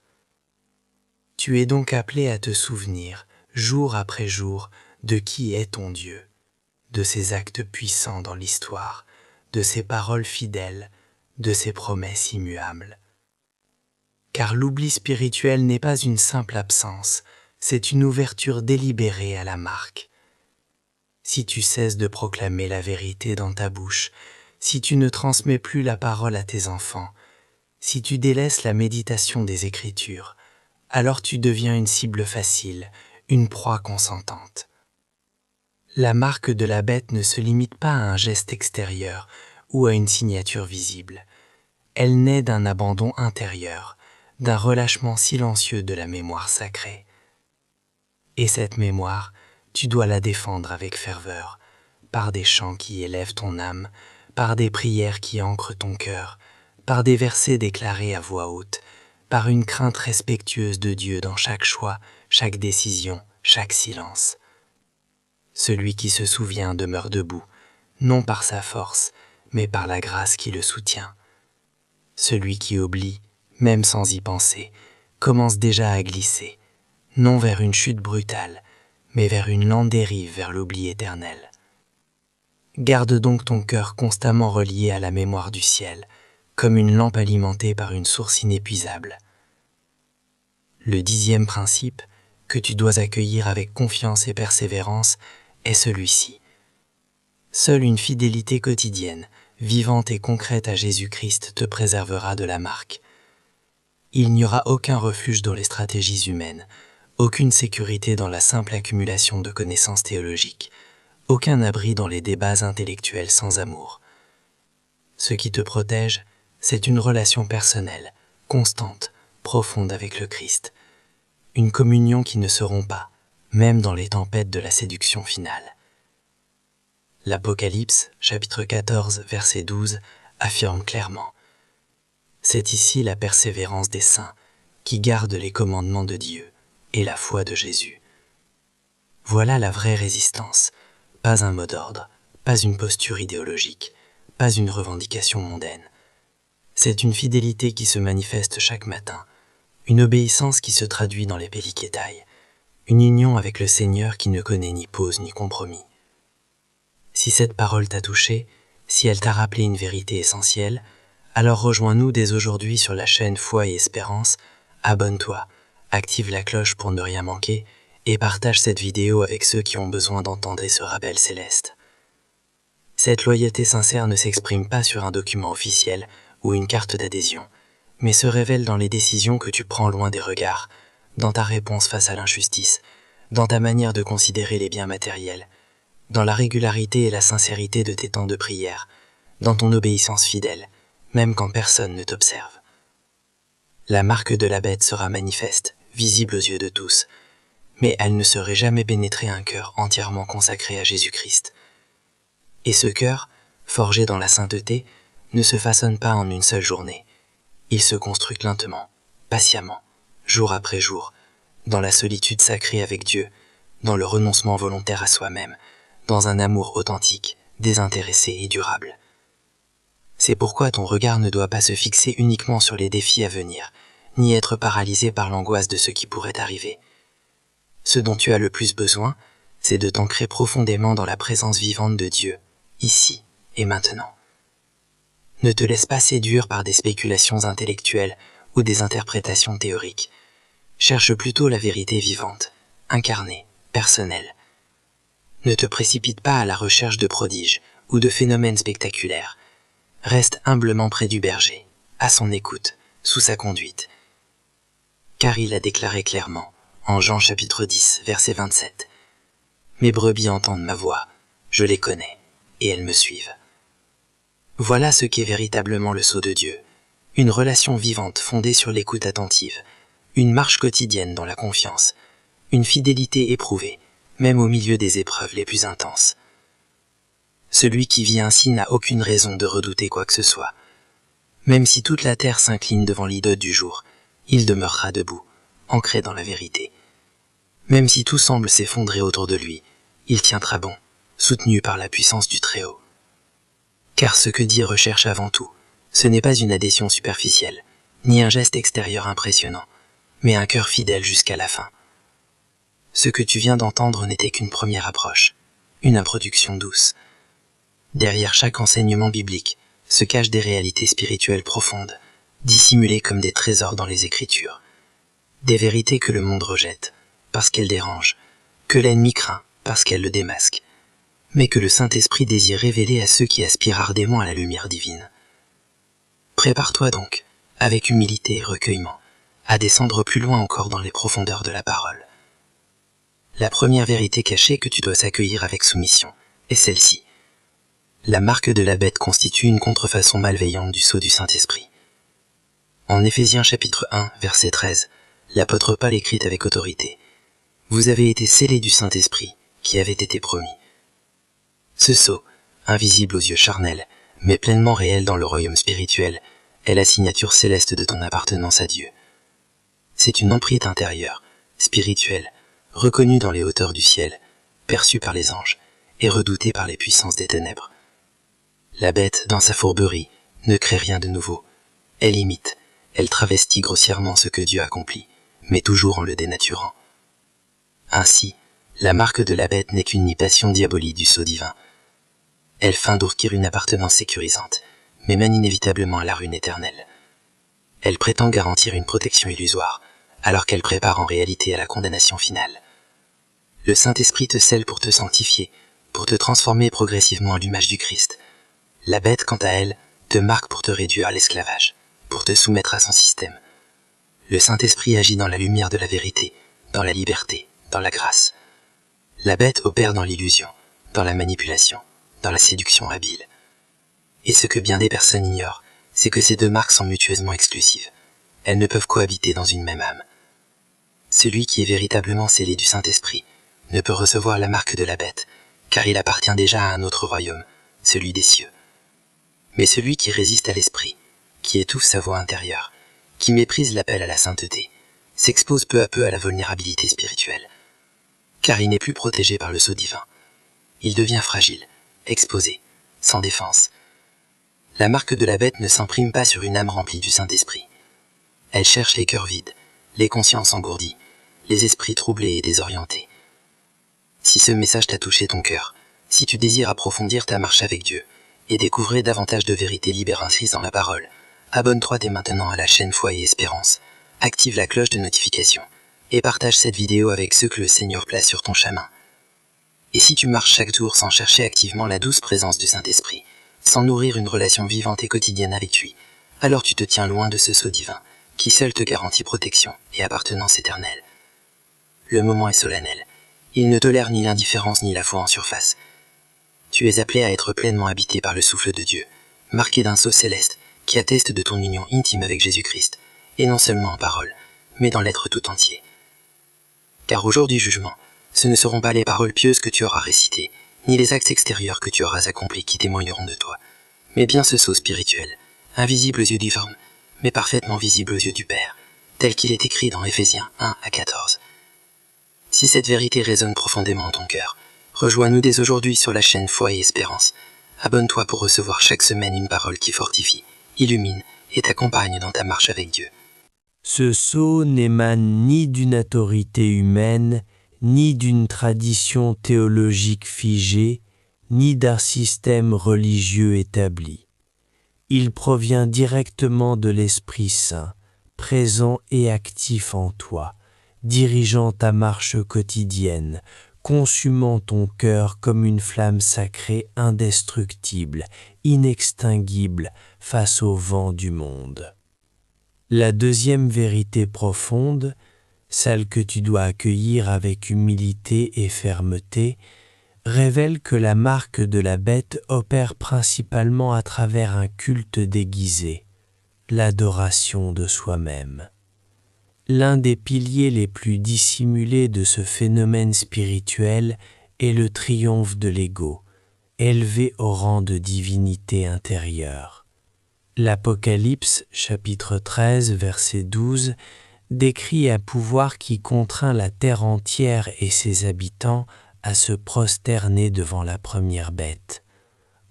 Tu es donc appelé à te souvenir, jour après jour, de qui est ton Dieu, de ses actes puissants dans l'histoire, de ses paroles fidèles, de ses promesses immuables. Car l'oubli spirituel n'est pas une simple absence, c'est une ouverture délibérée à la marque. Si tu cesses de proclamer la vérité dans ta bouche, si tu ne transmets plus la parole à tes enfants, si tu délaisses la méditation des Écritures, alors tu deviens une cible facile, une proie consentante. La marque de la bête ne se limite pas à un geste extérieur ou à une signature visible. Elle naît d'un abandon intérieur, d'un relâchement silencieux de la mémoire sacrée. Et cette mémoire, tu dois la défendre avec ferveur, par des chants qui élèvent ton âme, par des prières qui ancrent ton cœur, par des versets déclarés à voix haute, par une crainte respectueuse de Dieu dans chaque choix, chaque décision, chaque silence. Celui qui se souvient demeure debout, non par sa force, mais par la grâce qui le soutient. Celui qui oublie, même sans y penser, commence déjà à glisser, non vers une chute brutale, mais vers une lente dérive vers l'oubli éternel. Garde donc ton cœur constamment relié à la mémoire du ciel, comme une lampe alimentée par une source inépuisable. Le 10e principe, que tu dois accueillir avec confiance et persévérance, est celui-ci. Seule une fidélité quotidienne, vivante et concrète à Jésus-Christ te préservera de la marque. Il n'y aura aucun refuge dans les stratégies humaines, aucune sécurité dans la simple accumulation de connaissances théologiques, aucun abri dans les débats intellectuels sans amour. Ce qui te protège, c'est une relation personnelle, constante, profonde avec le Christ, une communion qui ne se rompt pas, même dans les tempêtes de la séduction finale. L'Apocalypse, chapitre 14, verset 12, affirme clairement : « C'est ici la persévérance des saints, qui gardent les commandements de Dieu et la foi de Jésus. » Voilà la vraie résistance, pas un mot d'ordre, pas une posture idéologique, pas une revendication mondaine. C'est une fidélité qui se manifeste chaque matin, une obéissance qui se traduit dans les pellikétailles, une union avec le Seigneur qui ne connaît ni pause ni compromis. Si cette parole t'a touché, si elle t'a rappelé une vérité essentielle, alors rejoins-nous dès aujourd'hui sur la chaîne Foi et Espérance, abonne-toi, active la cloche pour ne rien manquer et partage cette vidéo avec ceux qui ont besoin d'entendre ce rappel céleste. Cette loyauté sincère ne s'exprime pas sur un document officiel ou une carte d'adhésion, mais se révèle dans les décisions que tu prends loin des regards, dans ta réponse face à l'injustice, dans ta manière de considérer les biens matériels, dans la régularité et la sincérité de tes temps de prière, dans ton obéissance fidèle, même quand personne ne t'observe. La marque de la bête sera manifeste, visible aux yeux de tous, mais elle ne saurait jamais pénétrer un cœur entièrement consacré à Jésus-Christ. Et ce cœur, forgé dans la sainteté, ne se façonne pas en une seule journée. Il se construit lentement, patiemment, jour après jour, dans la solitude sacrée avec Dieu, dans le renoncement volontaire à soi-même, dans un amour authentique, désintéressé et durable. C'est pourquoi ton regard ne doit pas se fixer uniquement sur les défis à venir, ni être paralysé par l'angoisse de ce qui pourrait arriver. Ce dont tu as le plus besoin, c'est de t'ancrer profondément dans la présence vivante de Dieu, ici et maintenant. Ne te laisse pas séduire par des spéculations intellectuelles ou des interprétations théoriques. Cherche plutôt la vérité vivante, incarnée, personnelle. Ne te précipite pas à la recherche de prodiges ou de phénomènes spectaculaires. Reste humblement près du berger, à son écoute, sous sa conduite. Car il a déclaré clairement, en Jean chapitre 10, verset 27, « Mes brebis entendent ma voix, je les connais, et elles me suivent. » Voilà ce qu'est véritablement le sceau de Dieu, une relation vivante fondée sur l'écoute attentive, une marche quotidienne dans la confiance, une fidélité éprouvée, même au milieu des épreuves les plus intenses. Celui qui vit ainsi n'a aucune raison de redouter quoi que ce soit. Même si toute la terre s'incline devant l'idole du jour, il demeurera debout, ancré dans la vérité. Même si tout semble s'effondrer autour de lui, il tiendra bon, soutenu par la puissance du Très-Haut. Car ce que Dieu recherche avant tout, ce n'est pas une adhésion superficielle, ni un geste extérieur impressionnant, mais un cœur fidèle jusqu'à la fin. Ce que tu viens d'entendre n'était qu'une première approche, une introduction douce. Derrière chaque enseignement biblique se cachent des réalités spirituelles profondes, dissimulées comme des trésors dans les Écritures. Des vérités que le monde rejette, parce qu'elles dérangent, que l'ennemi craint, parce qu'elles le démasquent, mais que le Saint-Esprit désire révéler à ceux qui aspirent ardemment à la lumière divine. Prépare-toi donc, avec humilité et recueillement, à descendre plus loin encore dans les profondeurs de la parole. La première vérité cachée que tu dois accueillir avec soumission est celle-ci. La marque de la bête constitue une contrefaçon malveillante du sceau du Saint-Esprit. En Éphésiens chapitre 1, verset 13, l'apôtre Paul écrit avec autorité, « Vous avez été scellés du Saint-Esprit, qui avait été promis. » Ce sceau, invisible aux yeux charnels, mais pleinement réel dans le royaume spirituel, est la signature céleste de ton appartenance à Dieu. C'est une empreinte intérieure, spirituelle, reconnue dans les hauteurs du ciel, perçue par les anges, et redoutée par les puissances des ténèbres. La bête, dans sa fourberie, ne crée rien de nouveau. Elle imite, elle travestit grossièrement ce que Dieu accomplit, mais toujours en le dénaturant. Ainsi, la marque de la bête n'est qu'une imitation diabolique du sceau divin. Elle feint d'ourquir une appartenance sécurisante, mais mène inévitablement à la ruine éternelle. Elle prétend garantir une protection illusoire, alors qu'elle prépare en réalité à la condamnation finale. Le Saint-Esprit te scelle pour te sanctifier, pour te transformer progressivement à l'image du Christ. La bête, quant à elle, te marque pour te réduire à l'esclavage, pour te soumettre à son système. Le Saint-Esprit agit dans la lumière de la vérité, dans la liberté, dans la grâce. La bête opère dans l'illusion, dans la manipulation, dans la séduction habile. Et ce que bien des personnes ignorent, c'est que ces deux marques sont mutuellement exclusives. Elles ne peuvent cohabiter dans une même âme. Celui qui est véritablement scellé du Saint-Esprit ne peut recevoir la marque de la bête, car il appartient déjà à un autre royaume, celui des cieux. Mais celui qui résiste à l'Esprit, qui étouffe sa voix intérieure, qui méprise l'appel à la sainteté, s'expose peu à peu à la vulnérabilité spirituelle. Car il n'est plus protégé par le sceau divin. Il devient fragile, exposé, sans défense. La marque de la bête ne s'imprime pas sur une âme remplie du Saint-Esprit. Elle cherche les cœurs vides, les consciences engourdies, les esprits troublés et désorientés. Si ce message t'a touché ton cœur, si tu désires approfondir ta marche avec Dieu, et découvrir davantage de vérités libératrices dans la parole, abonne-toi dès maintenant à la chaîne Foi et Espérance, active la cloche de notification, et partage cette vidéo avec ceux que le Seigneur place sur ton chemin. Et si tu marches chaque jour sans chercher activement la douce présence du Saint-Esprit, sans nourrir une relation vivante et quotidienne avec lui, alors tu te tiens loin de ce sceau divin, qui seul te garantit protection et appartenance éternelle. Le moment est solennel. Il ne tolère ni l'indifférence ni la foi en surface. Tu es appelé à être pleinement habité par le souffle de Dieu, marqué d'un sceau céleste qui atteste de ton union intime avec Jésus-Christ, et non seulement en parole, mais dans l'être tout entier. Car au jour du jugement, ce ne seront pas les paroles pieuses que tu auras récitées, ni les actes extérieurs que tu auras accomplis qui témoigneront de toi, mais bien ce sceau spirituel, invisible aux yeux difformes, mais parfaitement visible aux yeux du Père, tel qu'il est écrit dans Éphésiens 1 à 14. Si cette vérité résonne profondément en ton cœur, rejoins-nous dès aujourd'hui sur la chaîne Foi et Espérance, Abonne-toi pour recevoir chaque semaine une parole qui fortifie, illumine et t'accompagne dans ta marche avec Dieu. Ce sceau n'émane ni d'une autorité humaine, ni d'une tradition théologique figée, ni d'un système religieux établi. Il provient directement de l'Esprit Saint, présent et actif en toi, dirigeant ta marche quotidienne, consumant ton cœur comme une flamme sacrée indestructible, inextinguible face au vent du monde. La deuxième vérité profonde, celle que tu dois accueillir avec humilité et fermeté, révèle que la marque de la bête opère principalement à travers un culte déguisé, l'adoration de soi-même. L'un des piliers les plus dissimulés de ce phénomène spirituel est le triomphe de l'ego, élevé au rang de divinité intérieure. L'Apocalypse, chapitre 13, verset 12, décrit un pouvoir qui contraint la terre entière et ses habitants à se prosterner devant la première bête.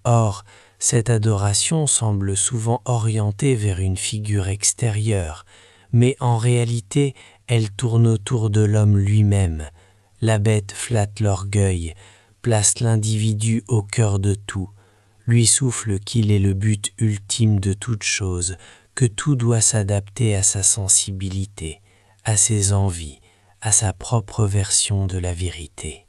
Or, cette adoration semble souvent orientée vers une figure extérieure, mais en réalité, elle tourne autour de l'homme lui-même. La bête flatte l'orgueil, place l'individu au cœur de tout, lui souffle qu'il est le but ultime de toute chose, que tout doit s'adapter à sa sensibilité, à ses envies, à sa propre version de la vérité.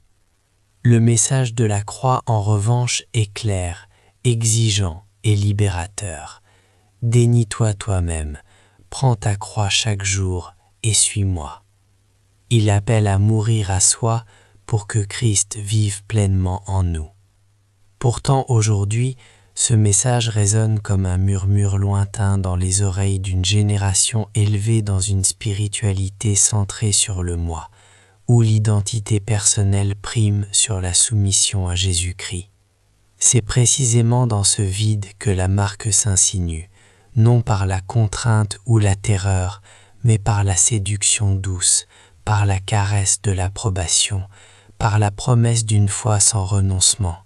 Le message de la croix, en revanche, est clair, exigeant et libérateur. Dénie-toi toi-même, prends ta croix chaque jour et suis-moi. Il appelle à mourir à soi pour que Christ vive pleinement en nous. Pourtant, aujourd'hui, ce message résonne comme un murmure lointain dans les oreilles d'une génération élevée dans une spiritualité centrée sur le moi, où l'identité personnelle prime sur la soumission à Jésus-Christ. C'est précisément dans ce vide que la marque s'insinue, non par la contrainte ou la terreur, mais par la séduction douce, par la caresse de l'approbation, par la promesse d'une foi sans renoncement.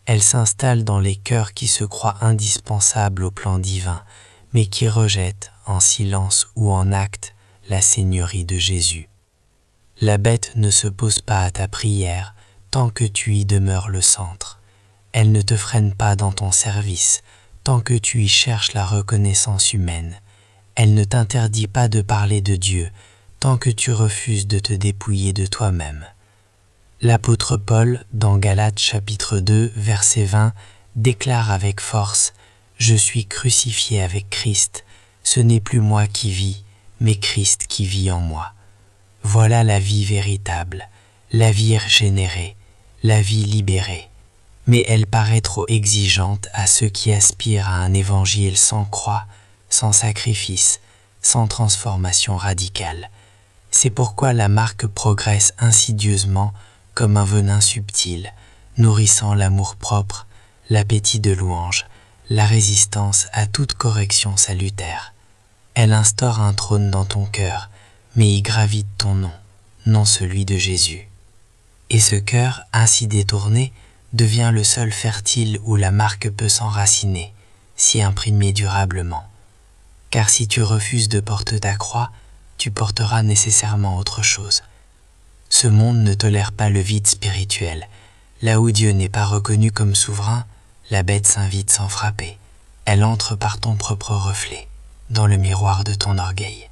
Elle s'installe dans les cœurs qui se croient indispensables au plan divin, mais qui rejettent, en silence ou en acte, la seigneurie de Jésus. La bête ne se pose pas à ta prière tant que tu y demeures le centre. Elle ne te freine pas dans ton service tant que tu y cherches la reconnaissance humaine. Elle ne t'interdit pas de parler de Dieu tant que tu refuses de te dépouiller de toi-même. L'apôtre Paul, dans Galates chapitre 2, verset 20, déclare avec force « Je suis crucifié avec Christ, ce n'est plus moi qui vis, mais Christ qui vit en moi. » Voilà la vie véritable, la vie régénérée, la vie libérée. Mais elle paraît trop exigeante à ceux qui aspirent à un évangile sans croix, sans sacrifice, sans transformation radicale. C'est pourquoi la marque progresse insidieusement comme un venin subtil, nourrissant l'amour-propre, l'appétit de louange, la résistance à toute correction salutaire. Elle instaure un trône dans ton cœur, mais y gravite ton nom, non celui de Jésus. Et ce cœur, ainsi détourné, devient le sol fertile où la marque peut s'enraciner, s'y imprimer durablement. Car si tu refuses de porter ta croix, tu porteras nécessairement autre chose. Ce monde ne tolère pas le vide spirituel. Là où Dieu n'est pas reconnu comme souverain, la bête s'invite sans frapper. Elle entre par ton propre reflet, dans le miroir de ton orgueil.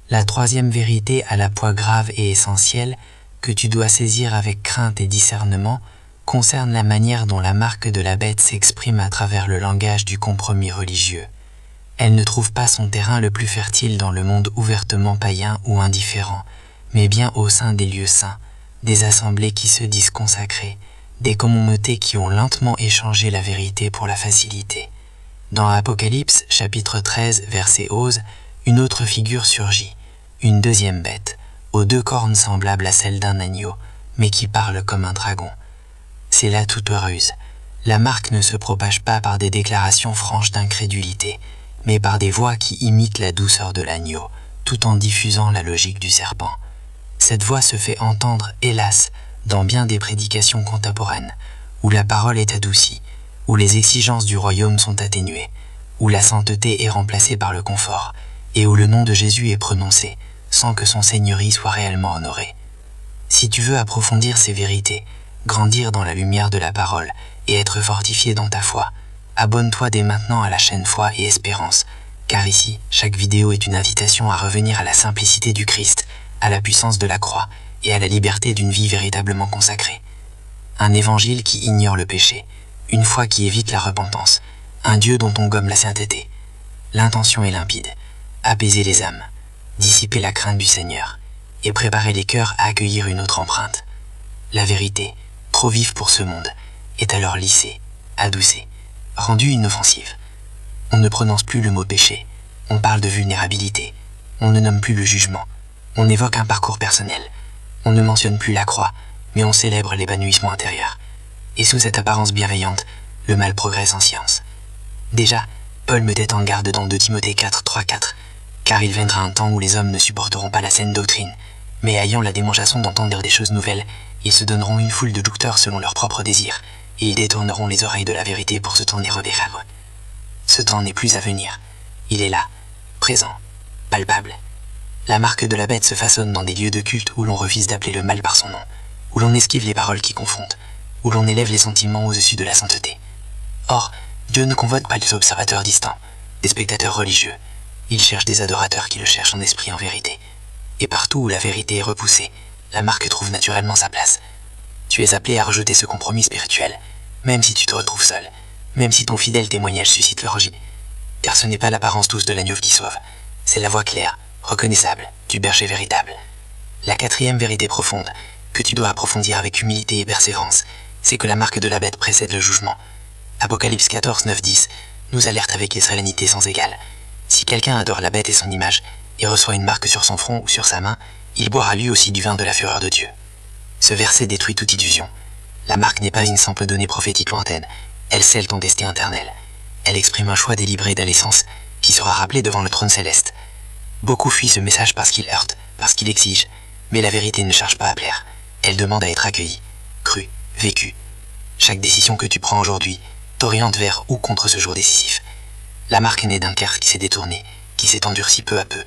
La troisième vérité à la fois grave et essentielle, que tu dois saisir avec crainte et discernement, concerne la manière dont la marque de la bête s'exprime à travers le langage du compromis religieux. Elle ne trouve pas son terrain le plus fertile dans le monde ouvertement païen ou indifférent, mais bien au sein des lieux saints, des assemblées qui se disent consacrées, des communautés qui ont lentement échangé la vérité pour la facilité. Dans Apocalypse, chapitre 13, verset 11, une autre figure surgit, une deuxième bête, aux deux cornes semblables à celles d'un agneau, mais qui parle comme un dragon. C'est là toute ruse. La marque ne se propage pas par des déclarations franches d'incrédulité, mais par des voix qui imitent la douceur de l'agneau, tout en diffusant la logique du serpent. Cette voix se fait entendre, hélas, dans bien des prédications contemporaines, où la parole est adoucie, où les exigences du royaume sont atténuées, où la sainteté est remplacée par le confort, et où le nom de Jésus est prononcé, sans que son seigneurie soit réellement honorée. Si tu veux approfondir ces vérités, grandir dans la lumière de la parole et être fortifié dans ta foi, abonne-toi dès maintenant à la chaîne Foi et Espérance, car ici, chaque vidéo est une invitation à revenir à la simplicité du Christ, à la puissance de la croix et à la liberté d'une vie véritablement consacrée. Un évangile qui ignore le péché, une foi qui évite la repentance, un Dieu dont on gomme la sainteté. L'intention est limpide, apaiser les âmes, dissiper la crainte du Seigneur et préparer les cœurs à accueillir une autre empreinte. La vérité, trop vive pour ce monde, est alors lissée, adoucée, rendue inoffensive. On ne prononce plus le mot péché, on parle de vulnérabilité, on ne nomme plus le jugement, on évoque un parcours personnel, on ne mentionne plus la croix, mais on célèbre l'épanouissement intérieur. Et sous cette apparence bienveillante, le mal progresse en science. Déjà, Paul mettait en garde dans 2 Timothée 4, 3, 4, car il viendra un temps où les hommes ne supporteront pas la saine doctrine, mais ayant la démangeaison d'entendre des choses nouvelles, ils se donneront une foule de docteurs selon leurs propres désirs, et ils détourneront les oreilles de la vérité pour se tourner vers eux. Ce temps n'est plus à venir, il est là, présent, palpable. La marque de la bête se façonne dans des lieux de culte où l'on refuse d'appeler le mal par son nom, où l'on esquive les paroles qui confondent, où l'on élève les sentiments au-dessus de la sainteté. Or, Dieu ne convoite pas des observateurs distants, des spectateurs religieux. Il cherche des adorateurs qui le cherchent en esprit et en vérité. Et partout où la vérité est repoussée, la marque trouve naturellement sa place. Tu es appelé à rejeter ce compromis spirituel, même si tu te retrouves seul, même si ton fidèle témoignage suscite le rejet. Car ce n'est pas l'apparence douce de l'agneau qui sauve, c'est la voix claire, reconnaissable, du berger véritable. La 4e vérité profonde, que tu dois approfondir avec humilité et persévérance, c'est que la marque de la bête précède le jugement. Apocalypse 14, 9, 10 nous alerte avec une solennité sans égale. Si quelqu'un adore la bête et son image, et reçoit une marque sur son front ou sur sa main, il boira lui aussi du vin de la fureur de Dieu. Ce verset détruit toute illusion. La marque n'est pas une simple donnée prophétique lointaine, elle scelle ton destin éternel. Elle exprime un choix délibéré d'allégeance qui sera rappelé devant le trône céleste. Beaucoup fuient ce message parce qu'il heurte, parce qu'il exige, mais la vérité ne cherche pas à plaire. Elle demande à être accueillie, crue, vécue. Chaque décision que tu prends aujourd'hui t'oriente vers ou contre ce jour décisif. La marque est née d'un cœur qui s'est détourné, qui s'est endurci peu à peu.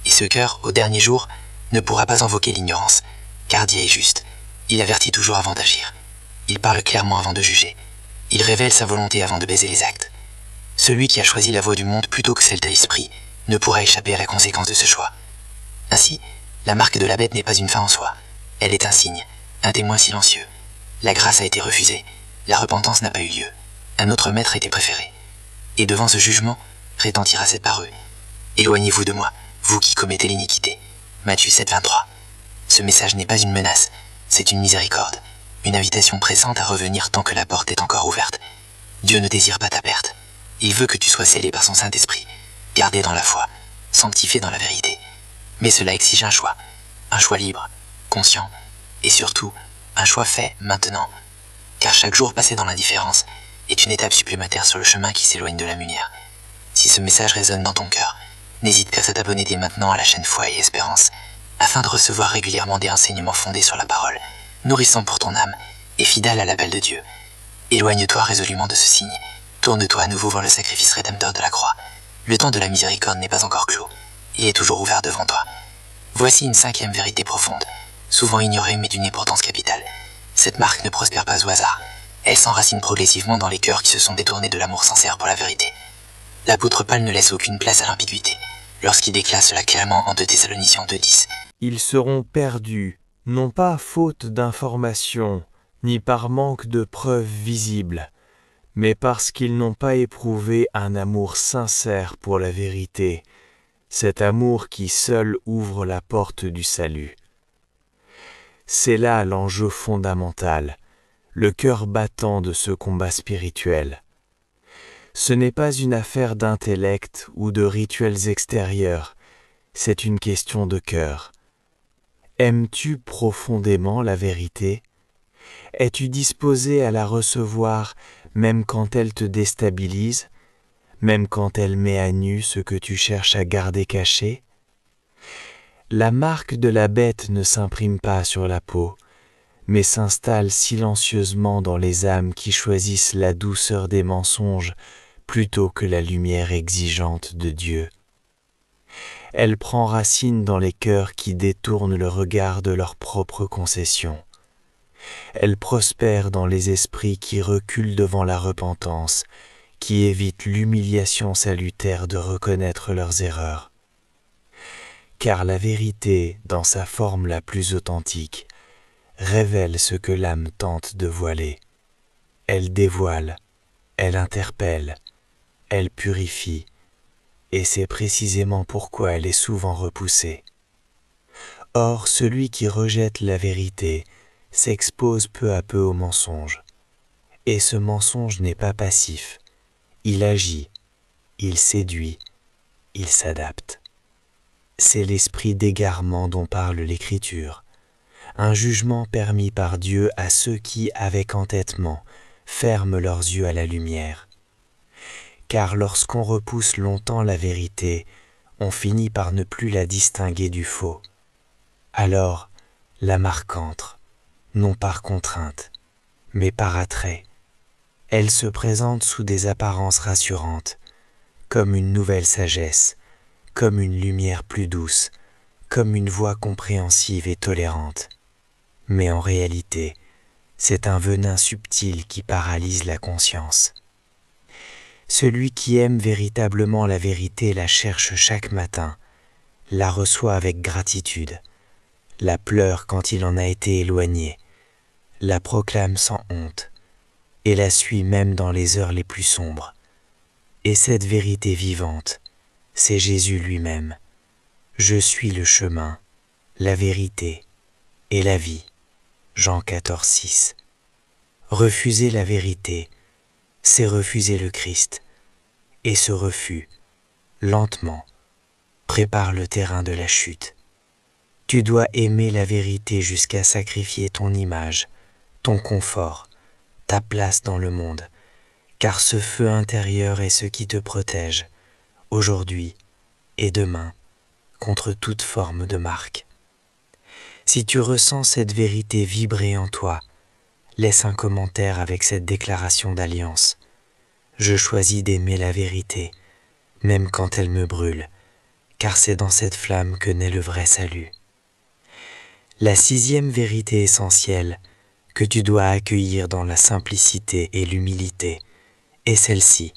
Et ce cœur, au dernier jour, ne pourra pas invoquer l'ignorance, car Dieu est juste. Il avertit toujours avant d'agir. Il parle clairement avant de juger. Il révèle sa volonté avant de baiser les actes. Celui qui a choisi la voie du monde plutôt que celle de l'esprit ne pourra échapper à la conséquence de ce choix. Ainsi, la marque de la bête n'est pas une fin en soi. Elle est un signe, un témoin silencieux. La grâce a été refusée, la repentance n'a pas eu lieu. Un autre maître a été préféré. Et devant ce jugement, retentira cette parole. Éloignez-vous de moi, vous qui commettez l'iniquité. Matthieu 7, 23. Ce message n'est pas une menace, c'est une miséricorde, une invitation pressante à revenir tant que la porte est encore ouverte. Dieu ne désire pas ta perte. Il veut que tu sois scellé par son Saint-Esprit, gardé dans la foi, sanctifié dans la vérité. Mais cela exige un choix libre, conscient, et surtout, un choix fait maintenant. Car chaque jour passé dans l'indifférence est une étape supplémentaire sur le chemin qui s'éloigne de la lumière. Si ce message résonne dans ton cœur, n'hésite pas à t'abonner dès maintenant à la chaîne Foi et Espérance, afin de recevoir régulièrement des enseignements fondés sur la parole, nourrissants pour ton âme et fidèles à l'appel de Dieu. Éloigne-toi résolument de ce signe, tourne-toi à nouveau vers le sacrifice rédempteur de la croix. Le temps de la miséricorde n'est pas encore clos, il est toujours ouvert devant toi. Voici une 5e vérité profonde, souvent ignorée mais d'une importance capitale. Cette marque ne prospère pas au hasard. Elle s'enracine progressivement dans les cœurs qui se sont détournés de l'amour sincère pour la vérité. L'apôtre Paul ne laisse aucune place à l'ambiguïté, lorsqu'il déclare cela clairement en 2 Thessaloniciens 2,10. Ils seront perdus, non pas faute d'information, ni par manque de preuves visibles, mais parce qu'ils n'ont pas éprouvé un amour sincère pour la vérité, cet amour qui seul ouvre la porte du salut. C'est là l'enjeu fondamental, le cœur battant de ce combat spirituel. Ce n'est pas une affaire d'intellect ou de rituels extérieurs, c'est une question de cœur. Aimes-tu profondément la vérité? Es-tu disposé à la recevoir même quand elle te déstabilise, même quand elle met à nu ce que tu cherches à garder caché? La marque de la bête ne s'imprime pas sur la peau, mais s'installe silencieusement dans les âmes qui choisissent la douceur des mensonges plutôt que la lumière exigeante de Dieu. Elle prend racine dans les cœurs qui détournent le regard de leurs propres concessions. Elle prospère dans les esprits qui reculent devant la repentance, qui évitent l'humiliation salutaire de reconnaître leurs erreurs. Car la vérité, dans sa forme la plus authentique, révèle ce que l'âme tente de voiler. Elle dévoile, elle interpelle, elle purifie, et c'est précisément pourquoi elle est souvent repoussée. Or, celui qui rejette la vérité s'expose peu à peu au mensonge. Et ce mensonge n'est pas passif. Il agit, il séduit, il s'adapte. C'est l'esprit d'égarement dont parle l'Écriture, un jugement permis par Dieu à ceux qui, avec entêtement, ferment leurs yeux à la lumière. Car lorsqu'on repousse longtemps la vérité, on finit par ne plus la distinguer du faux. Alors, la marque entre, non par contrainte, mais par attrait. Elle se présente sous des apparences rassurantes, comme une nouvelle sagesse, comme une lumière plus douce, comme une voix compréhensive et tolérante. Mais en réalité, c'est un venin subtil qui paralyse la conscience. Celui qui aime véritablement la vérité la cherche chaque matin, la reçoit avec gratitude, la pleure quand il en a été éloigné, la proclame sans honte, et la suit même dans les heures les plus sombres. Et cette vérité vivante, c'est Jésus lui-même. Je suis le chemin, la vérité et la vie. Jean 14, 6. Refuser la vérité, c'est refuser le Christ. Et ce refus, lentement, prépare le terrain de la chute. Tu dois aimer la vérité jusqu'à sacrifier ton image, ton confort, ta place dans le monde, car ce feu intérieur est ce qui te protège, aujourd'hui et demain, contre toute forme de marque. Si tu ressens cette vérité vibrer en toi, laisse un commentaire avec cette déclaration d'alliance. Je choisis d'aimer la vérité, même quand elle me brûle, car c'est dans cette flamme que naît le vrai salut. La 6e vérité essentielle que tu dois accueillir dans la simplicité et l'humilité est celle-ci.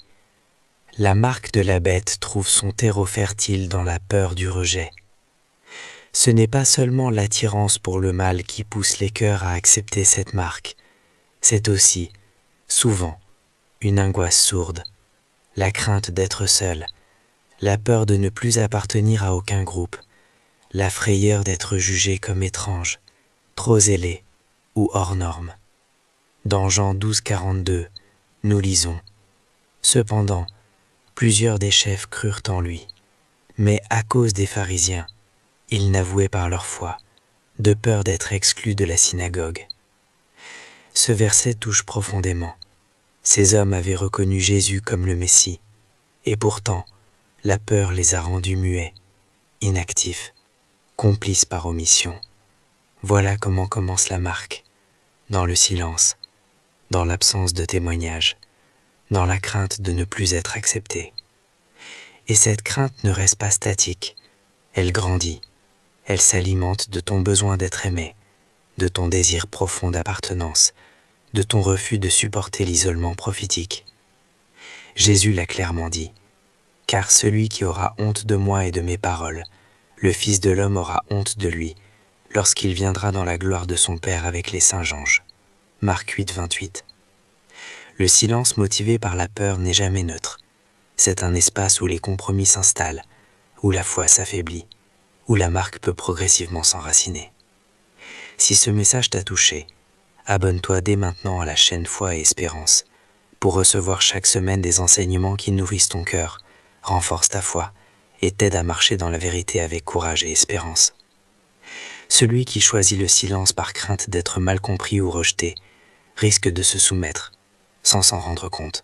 La marque de la bête trouve son terreau fertile dans la peur du rejet. Ce n'est pas seulement l'attirance pour le mal qui pousse les cœurs à accepter cette marque, c'est aussi, souvent, une angoisse sourde, la crainte d'être seul, la peur de ne plus appartenir à aucun groupe, la frayeur d'être jugé comme étrange, trop zélé ou hors norme. Dans Jean 12, 42, nous lisons « Cependant, plusieurs des chefs crurent en lui, mais à cause des pharisiens, ils n'avouaient par leur foi, de peur d'être exclus de la synagogue. » Ce verset touche profondément. Ces hommes avaient reconnu Jésus comme le Messie, et pourtant, la peur les a rendus muets, inactifs, complices par omission. Voilà comment commence la marque, dans le silence, dans l'absence de témoignage, dans la crainte de ne plus être accepté. Et cette crainte ne reste pas statique, elle grandit, elle s'alimente de ton besoin d'être aimé, de ton désir profond d'appartenance, de ton refus de supporter l'isolement prophétique. Jésus l'a clairement dit, « Car celui qui aura honte de moi et de mes paroles, le Fils de l'homme aura honte de lui, lorsqu'il viendra dans la gloire de son Père avec les saints anges. » Marc 8, 28. Le silence motivé par la peur n'est jamais neutre. C'est un espace où les compromis s'installent, où la foi s'affaiblit, où la marque peut progressivement s'enraciner. Si ce message t'a touché, abonne-toi dès maintenant à la chaîne Foi et Espérance pour recevoir chaque semaine des enseignements qui nourrissent ton cœur, renforcent ta foi et t'aident à marcher dans la vérité avec courage et espérance. Celui qui choisit le silence par crainte d'être mal compris ou rejeté risque de se soumettre, sans s'en rendre compte,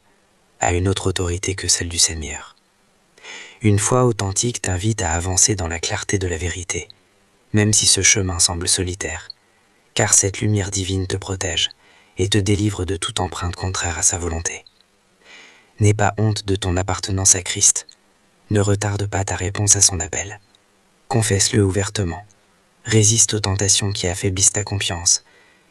à une autre autorité que celle du Seigneur. Une foi authentique t'invite à avancer dans la clarté de la vérité, même si ce chemin semble solitaire, car cette lumière divine te protège et te délivre de toute empreinte contraire à sa volonté. N'aie pas honte de ton appartenance à Christ. Ne retarde pas ta réponse à son appel. Confesse-le ouvertement. Résiste aux tentations qui affaiblissent ta confiance,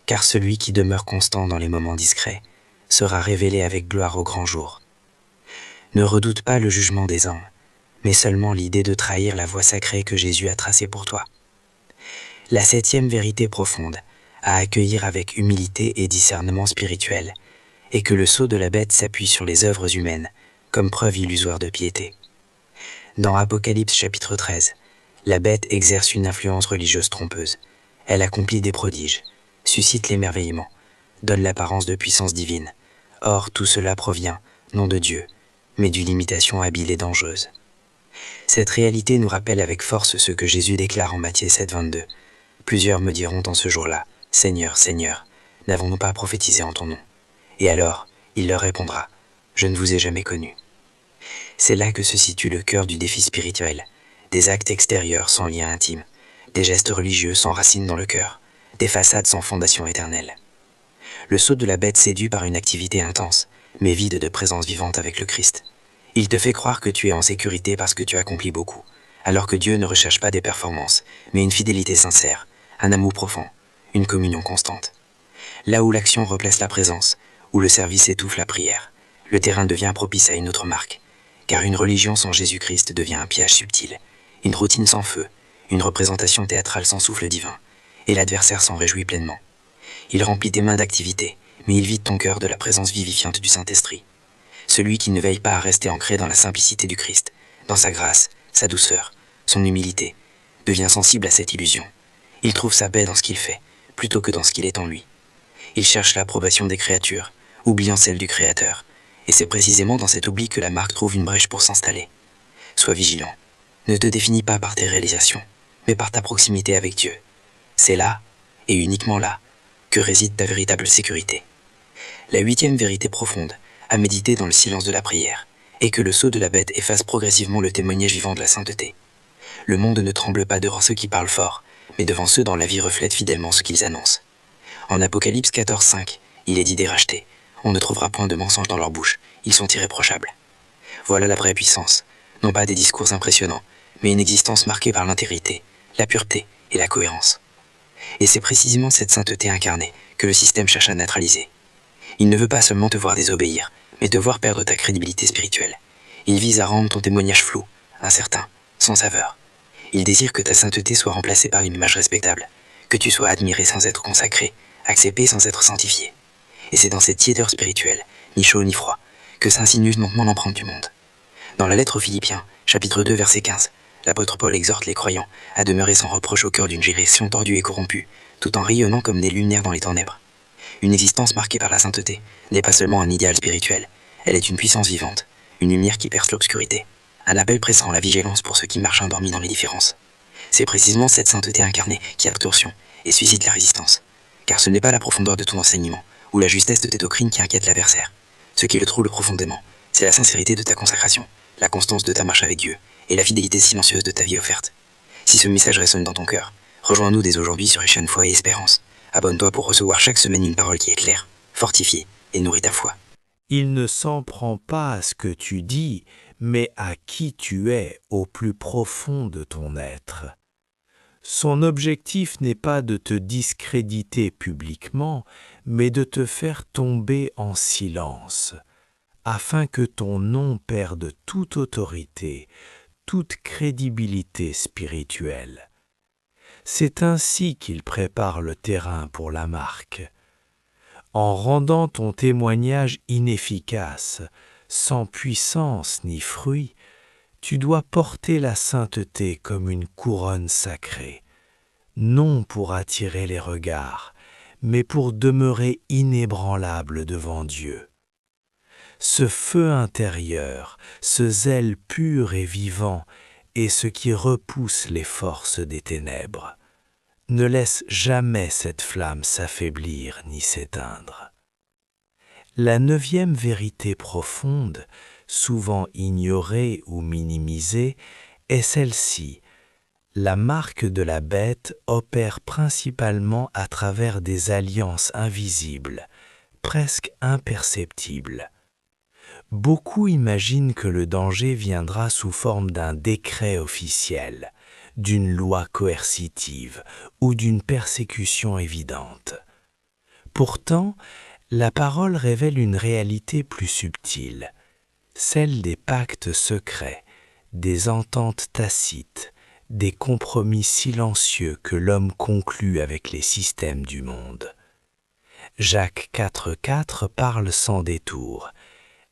car celui qui demeure constant dans les moments discrets sera révélé avec gloire au grand jour. Ne redoute pas le jugement des hommes, mais seulement l'idée de trahir la voie sacrée que Jésus a tracée pour toi. La 7e vérité profonde, à accueillir avec humilité et discernement spirituel, est que le sceau de la bête s'appuie sur les œuvres humaines, comme preuve illusoire de piété. Dans Apocalypse chapitre 13, la bête exerce une influence religieuse trompeuse. Elle accomplit des prodiges, suscite l'émerveillement, donne l'apparence de puissance divine. Or, tout cela provient, non de Dieu, mais d'une imitation habile et dangereuse. Cette réalité nous rappelle avec force ce que Jésus déclare en Matthieu 7, 22. Plusieurs me diront en ce jour-là, « Seigneur, Seigneur, n'avons-nous pas prophétisé en ton nom ?» Et alors, il leur répondra, « Je ne vous ai jamais connu. » C'est là que se situe le cœur du défi spirituel. Des actes extérieurs sans lien intime, des gestes religieux sans racine dans le cœur, des façades sans fondation éternelle. Le sceau de la bête séduit par une activité intense, mais vide de présence vivante avec le Christ. Il te fait croire que tu es en sécurité parce que tu accomplis beaucoup, alors que Dieu ne recherche pas des performances, mais une fidélité sincère, un amour profond, une communion constante. Là où l'action replace la présence, où le service étouffe la prière, le terrain devient propice à une autre marque, car une religion sans Jésus-Christ devient un piège subtil, une routine sans feu, une représentation théâtrale sans souffle divin, et l'adversaire s'en réjouit pleinement. Il remplit tes mains d'activité, mais il vide ton cœur de la présence vivifiante du Saint-Esprit. Celui qui ne veille pas à rester ancré dans la simplicité du Christ, dans sa grâce, sa douceur, son humilité, devient sensible à cette illusion. Il trouve sa paix dans ce qu'il fait, plutôt que dans ce qu'il est en lui. Il cherche l'approbation des créatures, oubliant celle du Créateur, et c'est précisément dans cet oubli que la marque trouve une brèche pour s'installer. Sois vigilant. Ne te définis pas par tes réalisations, mais par ta proximité avec Dieu. C'est là, et uniquement là, que réside ta véritable sécurité. La 8e vérité profonde, à méditer dans le silence de la prière, est que le sceau de la bête efface progressivement le témoignage vivant de la sainteté. Le monde ne tremble pas devant ceux qui parlent fort, mais devant ceux dont la vie reflète fidèlement ce qu'ils annoncent. En Apocalypse 14, 5, il est dit des rachetés, on ne trouvera point de mensonge dans leur bouche, ils sont irréprochables. Voilà la vraie puissance, non pas des discours impressionnants, mais une existence marquée par l'intégrité, la pureté et la cohérence. Et c'est précisément cette sainteté incarnée que le système cherche à neutraliser. Il ne veut pas seulement te voir désobéir, mais te voir perdre ta crédibilité spirituelle. Il vise à rendre ton témoignage flou, incertain, sans saveur. Il désire que ta sainteté soit remplacée par une image respectable, que tu sois admiré sans être consacré, accepté sans être sanctifié. Et c'est dans cette tiédeur spirituelle, ni chaud ni froid, que s'insinue lentement l'empreinte du monde. Dans la lettre aux Philippiens, chapitre 2, verset 15, l'apôtre Paul exhorte les croyants à demeurer sans reproche au cœur d'une génération tordue et corrompue, tout en rayonnant comme des luminaires dans les ténèbres. Une existence marquée par la sainteté n'est pas seulement un idéal spirituel, elle est une puissance vivante, une lumière qui perce l'obscurité, un appel pressant la vigilance pour ceux qui marchent endormis dans les différences. C'est précisément cette sainteté incarnée qui a torsion et suscite la résistance, car ce n'est pas la profondeur de ton enseignement ou la justesse de tes doctrines qui inquiète l'adversaire. Ce qui le trouble profondément, c'est la sincérité de ta consacration, la constance de ta marche avec Dieu et la fidélité silencieuse de ta vie offerte. Si ce message résonne dans ton cœur, rejoins-nous dès aujourd'hui sur Chaîne Foi et Espérance. Abonne-toi pour recevoir chaque semaine une parole qui éclaire, fortifie et nourrit ta foi. Il ne s'en prend pas à ce que tu dis, mais à qui tu es au plus profond de ton être. Son objectif n'est pas de te discréditer publiquement, mais de te faire tomber en silence, afin que ton nom perde toute autorité, toute crédibilité spirituelle. C'est ainsi qu'il prépare le terrain pour la marque. En rendant ton témoignage inefficace, sans puissance ni fruit, tu dois porter la sainteté comme une couronne sacrée, non pour attirer les regards, mais pour demeurer inébranlable devant Dieu. Ce feu intérieur, ce zèle pur et vivant est ce qui repousse les forces des ténèbres. Ne laisse jamais cette flamme s'affaiblir ni s'éteindre. La 9e vérité profonde, souvent ignorée ou minimisée, est celle-ci. La marque de la bête opère principalement à travers des alliances invisibles, presque imperceptibles. Beaucoup imaginent que le danger viendra sous forme d'un décret officiel, d'une loi coercitive ou d'une persécution évidente. Pourtant, la parole révèle une réalité plus subtile, celle des pactes secrets, des ententes tacites, des compromis silencieux que l'homme conclut avec les systèmes du monde. Jacques 4,4 parle sans détour.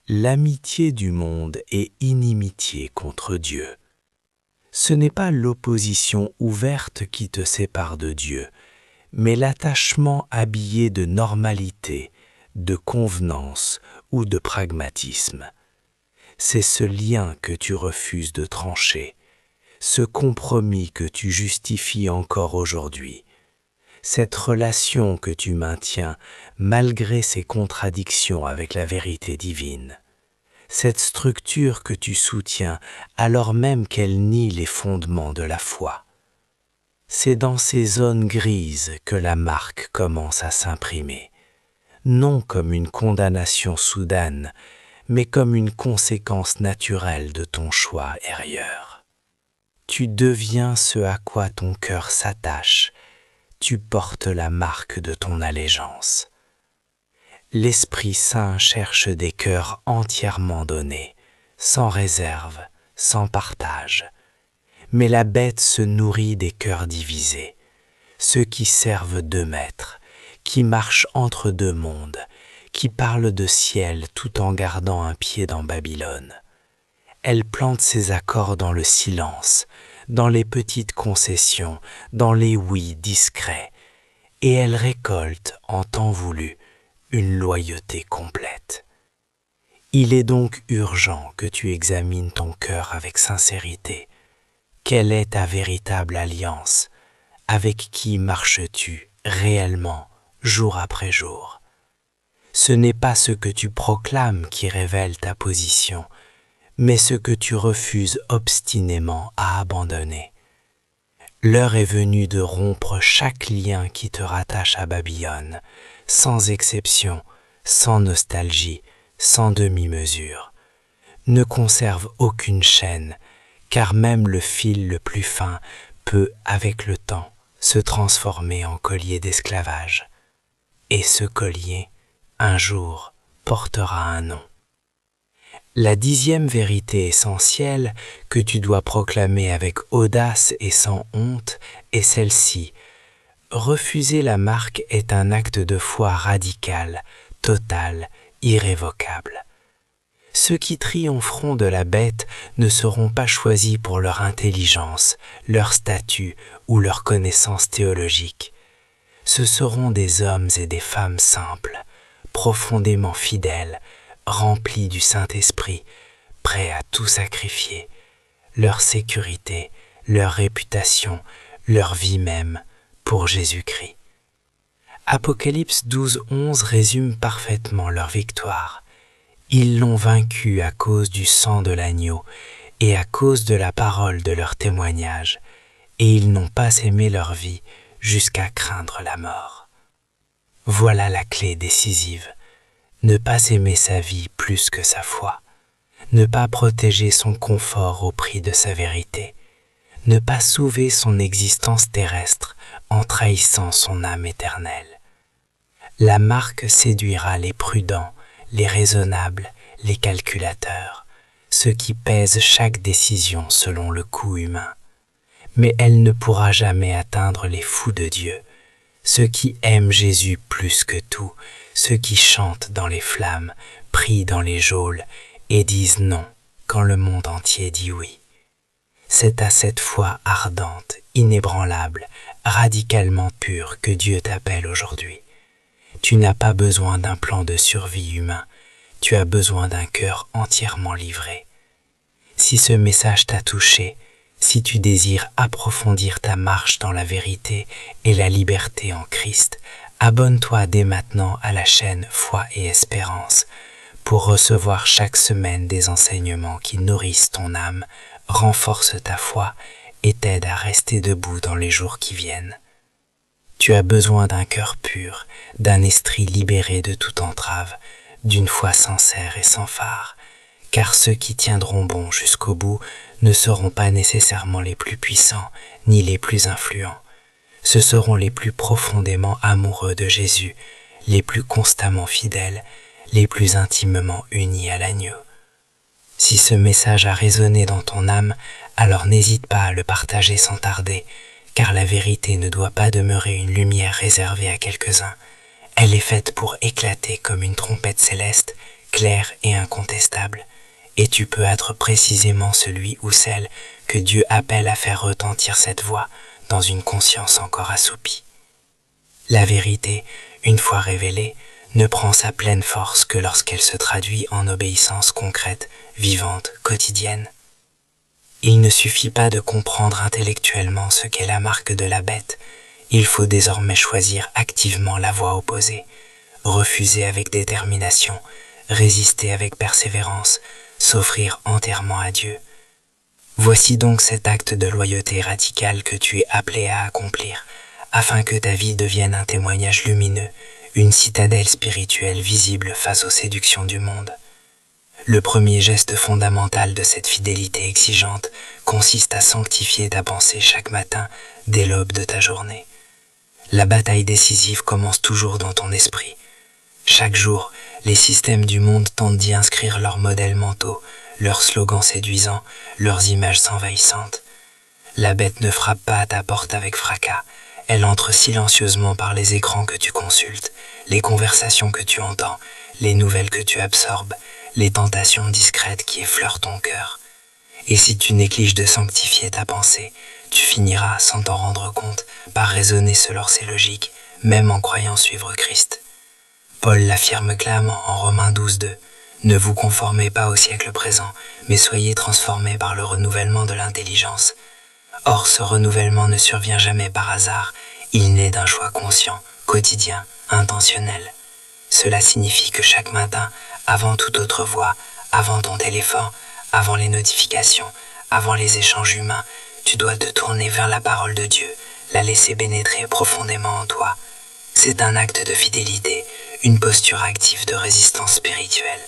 L'amitié du monde est inimitié contre Dieu. Ce n'est pas l'opposition ouverte qui te sépare de Dieu, mais l'attachement habillé de normalité, de convenance ou de pragmatisme. C'est ce lien que tu refuses de trancher, ce compromis que tu justifies encore aujourd'hui, cette relation que tu maintiens malgré ses contradictions avec la vérité divine, cette structure que tu soutiens alors même qu'elle nie les fondements de la foi. C'est dans ces zones grises que la marque commence à s'imprimer, non comme une condamnation soudaine, mais comme une conséquence naturelle de ton choix ailleurs. Tu deviens ce à quoi ton cœur s'attache, tu portes la marque de ton allégeance. L'Esprit Saint cherche des cœurs entièrement donnés, sans réserve, sans partage. Mais la bête se nourrit des cœurs divisés, ceux qui servent deux maîtres, qui marchent entre deux mondes, qui parlent de ciel tout en gardant un pied dans Babylone. Elle plante ses accords dans le silence, dans les petites concessions, dans les oui discrets, et elle récolte, en temps voulu, une loyauté complète. Il est donc urgent que tu examines ton cœur avec sincérité. Quelle est ta véritable alliance? Avec qui marches-tu réellement, jour après jour? Ce n'est pas ce que tu proclames qui révèle ta position, mais ce que tu refuses obstinément à abandonner. L'heure est venue de rompre chaque lien qui te rattache à Babylone, sans exception, sans nostalgie, sans demi-mesure. Ne conserve aucune chaîne, car même le fil le plus fin peut, avec le temps, se transformer en collier d'esclavage. Et ce collier, un jour, portera un nom. La 10e vérité essentielle que tu dois proclamer avec audace et sans honte est celle-ci. Refuser la marque est un acte de foi radical, total, irrévocable. Ceux qui triompheront de la bête ne seront pas choisis pour leur intelligence, leur statut ou leur connaissance théologique. Ce seront des hommes et des femmes simples, profondément fidèles, remplis du Saint-Esprit, prêts à tout sacrifier, leur sécurité, leur réputation, leur vie même, pour Jésus-Christ. Apocalypse 12:11 résume parfaitement leur victoire. Ils l'ont vaincu à cause du sang de l'agneau et à cause de la parole de leur témoignage, et ils n'ont pas aimé leur vie jusqu'à craindre la mort. Voilà la clé décisive. Ne pas aimer sa vie plus que sa foi, ne pas protéger son confort au prix de sa vérité, ne pas sauver son existence terrestre en trahissant son âme éternelle. La marque séduira les prudents, les raisonnables, les calculateurs, ceux qui pèsent chaque décision selon le coût humain. Mais elle ne pourra jamais atteindre les fous de Dieu, ceux qui aiment Jésus plus que tout, ceux qui chantent dans les flammes, prient dans les geôles et disent non quand le monde entier dit oui. C'est à cette foi ardente, inébranlable, radicalement pure que Dieu t'appelle aujourd'hui. Tu n'as pas besoin d'un plan de survie humain, tu as besoin d'un cœur entièrement livré. Si ce message t'a touché, si tu désires approfondir ta marche dans la vérité et la liberté en Christ, abonne-toi dès maintenant à la chaîne Foi et Espérance pour recevoir chaque semaine des enseignements qui nourrissent ton âme, renforcent ta foi et t'aide à rester debout dans les jours qui viennent. Tu as besoin d'un cœur pur, d'un esprit libéré de toute entrave, d'une foi sincère et sans fard, car ceux qui tiendront bon jusqu'au bout ne seront pas nécessairement les plus puissants ni les plus influents. Ce seront les plus profondément amoureux de Jésus, les plus constamment fidèles, les plus intimement unis à l'agneau. Si ce message a résonné dans ton âme, alors n'hésite pas à le partager sans tarder, car la vérité ne doit pas demeurer une lumière réservée à quelques-uns. Elle est faite pour éclater comme une trompette céleste, claire et incontestable, et tu peux être précisément celui ou celle que Dieu appelle à faire retentir cette voix dans une conscience encore assoupie. La vérité, une fois révélée, ne prend sa pleine force que lorsqu'elle se traduit en obéissance concrète, vivante, quotidienne. Il ne suffit pas de comprendre intellectuellement ce qu'est la marque de la bête, il faut désormais choisir activement la voie opposée, refuser avec détermination, résister avec persévérance, s'offrir entièrement à Dieu. Voici donc cet acte de loyauté radicale que tu es appelé à accomplir, afin que ta vie devienne un témoignage lumineux, une citadelle spirituelle visible face aux séductions du monde. Le premier geste fondamental de cette fidélité exigeante consiste à sanctifier ta pensée chaque matin dès l'aube de ta journée. La bataille décisive commence toujours dans ton esprit. Chaque jour, les systèmes du monde tentent d'y inscrire leurs modèles mentaux, leurs slogans séduisants, leurs images envahissantes. La bête ne frappe pas à ta porte avec fracas, elle entre silencieusement par les écrans que tu consultes, les conversations que tu entends, les nouvelles que tu absorbes, les tentations discrètes qui effleurent ton cœur. Et si tu négliges de sanctifier ta pensée, tu finiras, sans t'en rendre compte, par raisonner selon ses logiques, même en croyant suivre Christ. Paul l'affirme clairement en Romains 12:2. Ne vous conformez pas au siècle présent, mais soyez transformés par le renouvellement de l'intelligence. Or, ce renouvellement ne survient jamais par hasard, il naît d'un choix conscient, quotidien, intentionnel. Cela signifie que chaque matin, avant toute autre voix, avant ton téléphone, avant les notifications, avant les échanges humains, tu dois te tourner vers la parole de Dieu, la laisser pénétrer profondément en toi. C'est un acte de fidélité, une posture active de résistance spirituelle.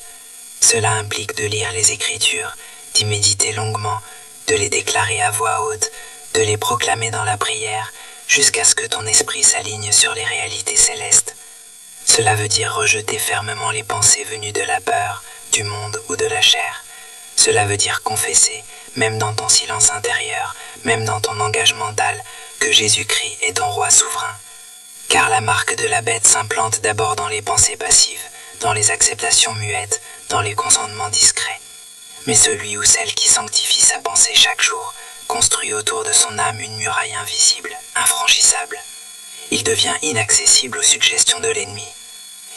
Cela implique de lire les Écritures, d'y méditer longuement, de les déclarer à voix haute, de les proclamer dans la prière, jusqu'à ce que ton esprit s'aligne sur les réalités célestes. Cela veut dire rejeter fermement les pensées venues de la peur, du monde ou de la chair. Cela veut dire confesser, même dans ton silence intérieur, même dans ton langage mental, que Jésus-Christ est ton roi souverain. Car la marque de la bête s'implante d'abord dans les pensées passives, dans les acceptations muettes, dans les consentements discrets. Mais celui ou celle qui sanctifie sa pensée chaque jour construit autour de son âme une muraille invisible, infranchissable. Il devient inaccessible aux suggestions de l'ennemi.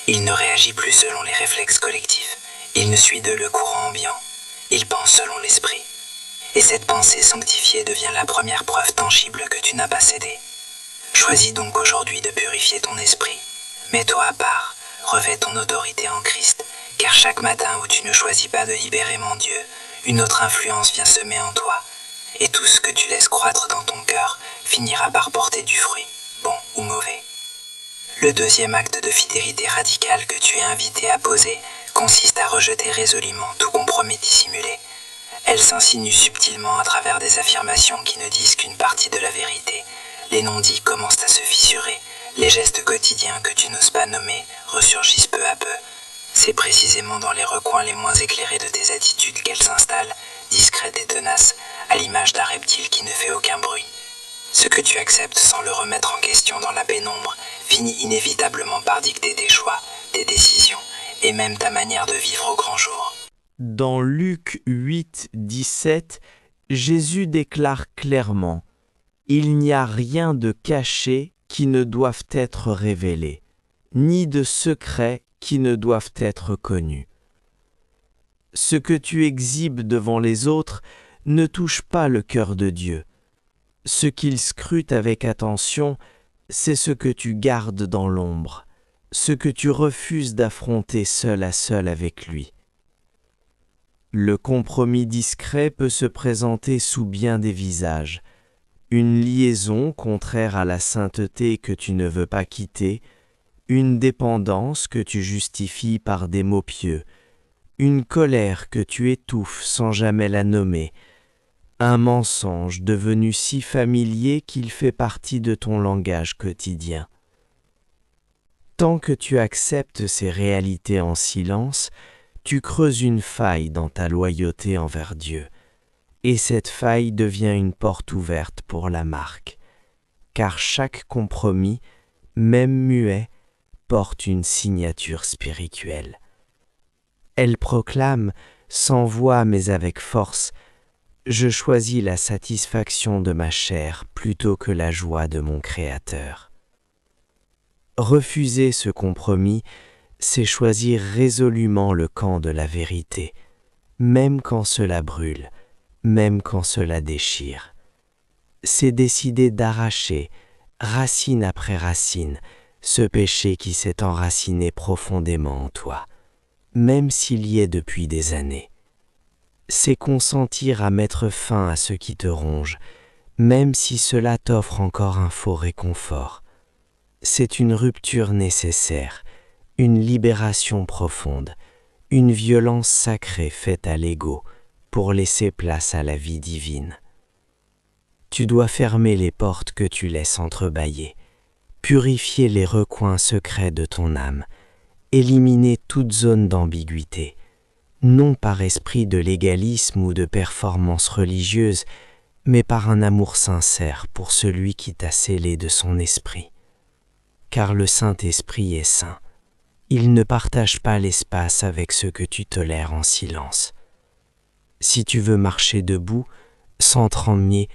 Il ne réagit plus selon les réflexes collectifs. Il ne suit de le courant ambiant. Il pense selon l'esprit. Et cette pensée sanctifiée devient la première preuve tangible que tu n'as pas cédé. Choisis donc aujourd'hui de purifier ton esprit. Mets-toi à part, revêt ton autorité en Christ, car chaque matin où tu ne choisis pas de libérer mon Dieu, une autre influence vient semer en toi, et tout ce que tu laisses croître dans ton cœur finira par porter du fruit, bon ou mauvais. Le deuxième acte de fidélité radicale que tu es invité à poser consiste à rejeter résolument tout compromis dissimulé. Elle s'insinue subtilement à travers des affirmations qui ne disent qu'une partie de la vérité. Les non-dits commencent à se fissurer, les gestes quotidiens que tu n'oses pas nommer ressurgissent peu à peu. C'est précisément dans les recoins les moins éclairés de tes attitudes qu'elles s'installent, discrètes et tenaces, à l'image d'un reptile qui ne fait aucun bruit. Ce que tu acceptes sans le remettre en question dans la pénombre finit inévitablement par dicter tes choix, tes décisions et même ta manière de vivre au grand jour. Dans Luc 8:17, Jésus déclare clairement « Il n'y a rien de caché qui ne doive être révélé, ni de secret qui ne doivent être connus. » Ce que tu exhibes devant les autres ne touche pas le cœur de Dieu. Ce qu'il scrute avec attention, c'est ce que tu gardes dans l'ombre, ce que tu refuses d'affronter seul à seul avec lui. Le compromis discret peut se présenter sous bien des visages, une liaison contraire à la sainteté que tu ne veux pas quitter, une dépendance que tu justifies par des mots pieux, une colère que tu étouffes sans jamais la nommer, un mensonge devenu si familier qu'il fait partie de ton langage quotidien. Tant que tu acceptes ces réalités en silence, tu creuses une faille dans ta loyauté envers Dieu, et cette faille devient une porte ouverte pour la marque, car chaque compromis, même muet, porte une signature spirituelle. Elle proclame, sans voix mais avec force, « Je choisis la satisfaction de ma chair plutôt que la joie de mon Créateur ». Refuser ce compromis, c'est choisir résolument le camp de la vérité, même quand cela brûle, même quand cela déchire. C'est décider d'arracher, racine après racine, ce péché qui s'est enraciné profondément en toi, même s'il y est depuis des années. C'est consentir à mettre fin à ce qui te ronge, même si cela t'offre encore un faux réconfort. C'est une rupture nécessaire, une libération profonde, une violence sacrée faite à l'ego pour laisser place à la vie divine. Tu dois fermer les portes que tu laisses entrebâillées, purifier les recoins secrets de ton âme, éliminer toute zone d'ambiguïté, non par esprit de légalisme ou de performance religieuse, mais par un amour sincère pour celui qui t'a scellé de son esprit. Car le Saint-Esprit est saint. Il ne partage pas l'espace avec ceux que tu tolères en silence. Si tu veux marcher debout, sans trembler,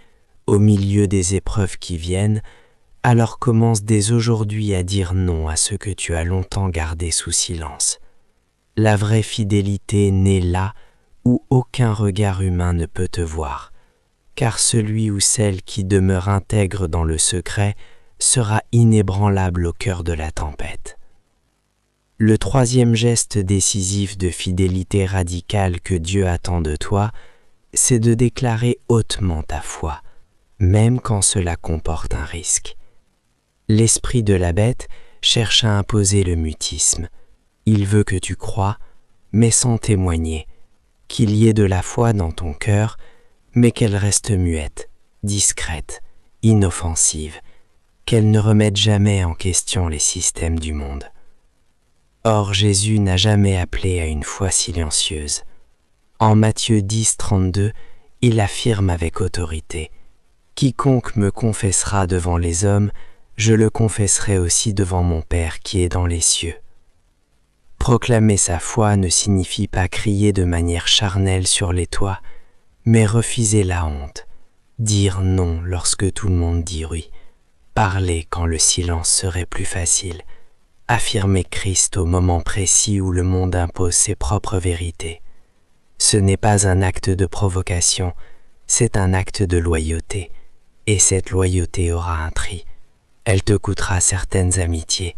au milieu des épreuves qui viennent, alors commence dès aujourd'hui à dire non à ce que tu as longtemps gardé sous silence. La vraie fidélité naît là où aucun regard humain ne peut te voir, car celui ou celle qui demeure intègre dans le secret sera inébranlable au cœur de la tempête. Le troisième geste décisif de fidélité radicale que Dieu attend de toi, c'est de déclarer hautement ta foi, même quand cela comporte un risque. L'esprit de la bête cherche à imposer le mutisme. Il veut que tu crois, mais sans témoigner, qu'il y ait de la foi dans ton cœur, mais qu'elle reste muette, discrète, inoffensive, qu'elle ne remette jamais en question les systèmes du monde. Or Jésus n'a jamais appelé à une foi silencieuse. En Matthieu 10, 32, il affirme avec autorité « Quiconque me confessera devant les hommes, je le confesserai aussi devant mon Père qui est dans les cieux. » Proclamer sa foi ne signifie pas crier de manière charnelle sur les toits, mais refuser la honte, dire non lorsque tout le monde dit oui, parler quand le silence serait plus facile, affirmer Christ au moment précis où le monde impose ses propres vérités. Ce n'est pas un acte de provocation, c'est un acte de loyauté, et cette loyauté aura un prix. Elle te coûtera certaines amitiés,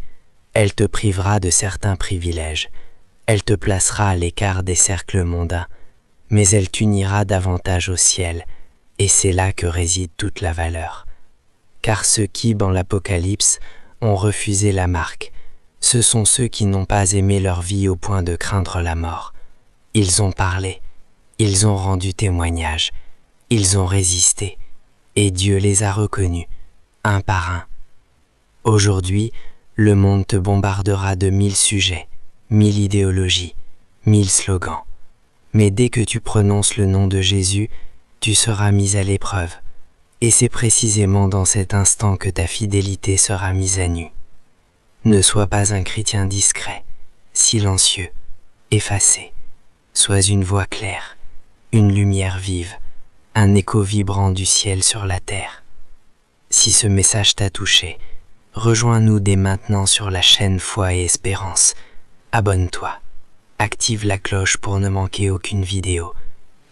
elle te privera de certains privilèges, elle te placera à l'écart des cercles mondains, mais elle t'unira davantage au ciel, et c'est là que réside toute la valeur. Car ceux qui, dans l'Apocalypse, ont refusé la marque, ce sont ceux qui n'ont pas aimé leur vie au point de craindre la mort. Ils ont parlé, ils ont rendu témoignage, ils ont résisté, et Dieu les a reconnus, un par un. Aujourd'hui, le monde te bombardera de 1000 sujets, 1000 idéologies, 1000 slogans. Mais dès que tu prononces le nom de Jésus, tu seras mis à l'épreuve. Et c'est précisément dans cet instant que ta fidélité sera mise à nu. Ne sois pas un chrétien discret, silencieux, effacé. Sois une voix claire, une lumière vive, un écho vibrant du ciel sur la terre. Si ce message t'a touché, rejoins-nous dès maintenant sur la chaîne Foi et Espérance. Abonne-toi, active la cloche pour ne manquer aucune vidéo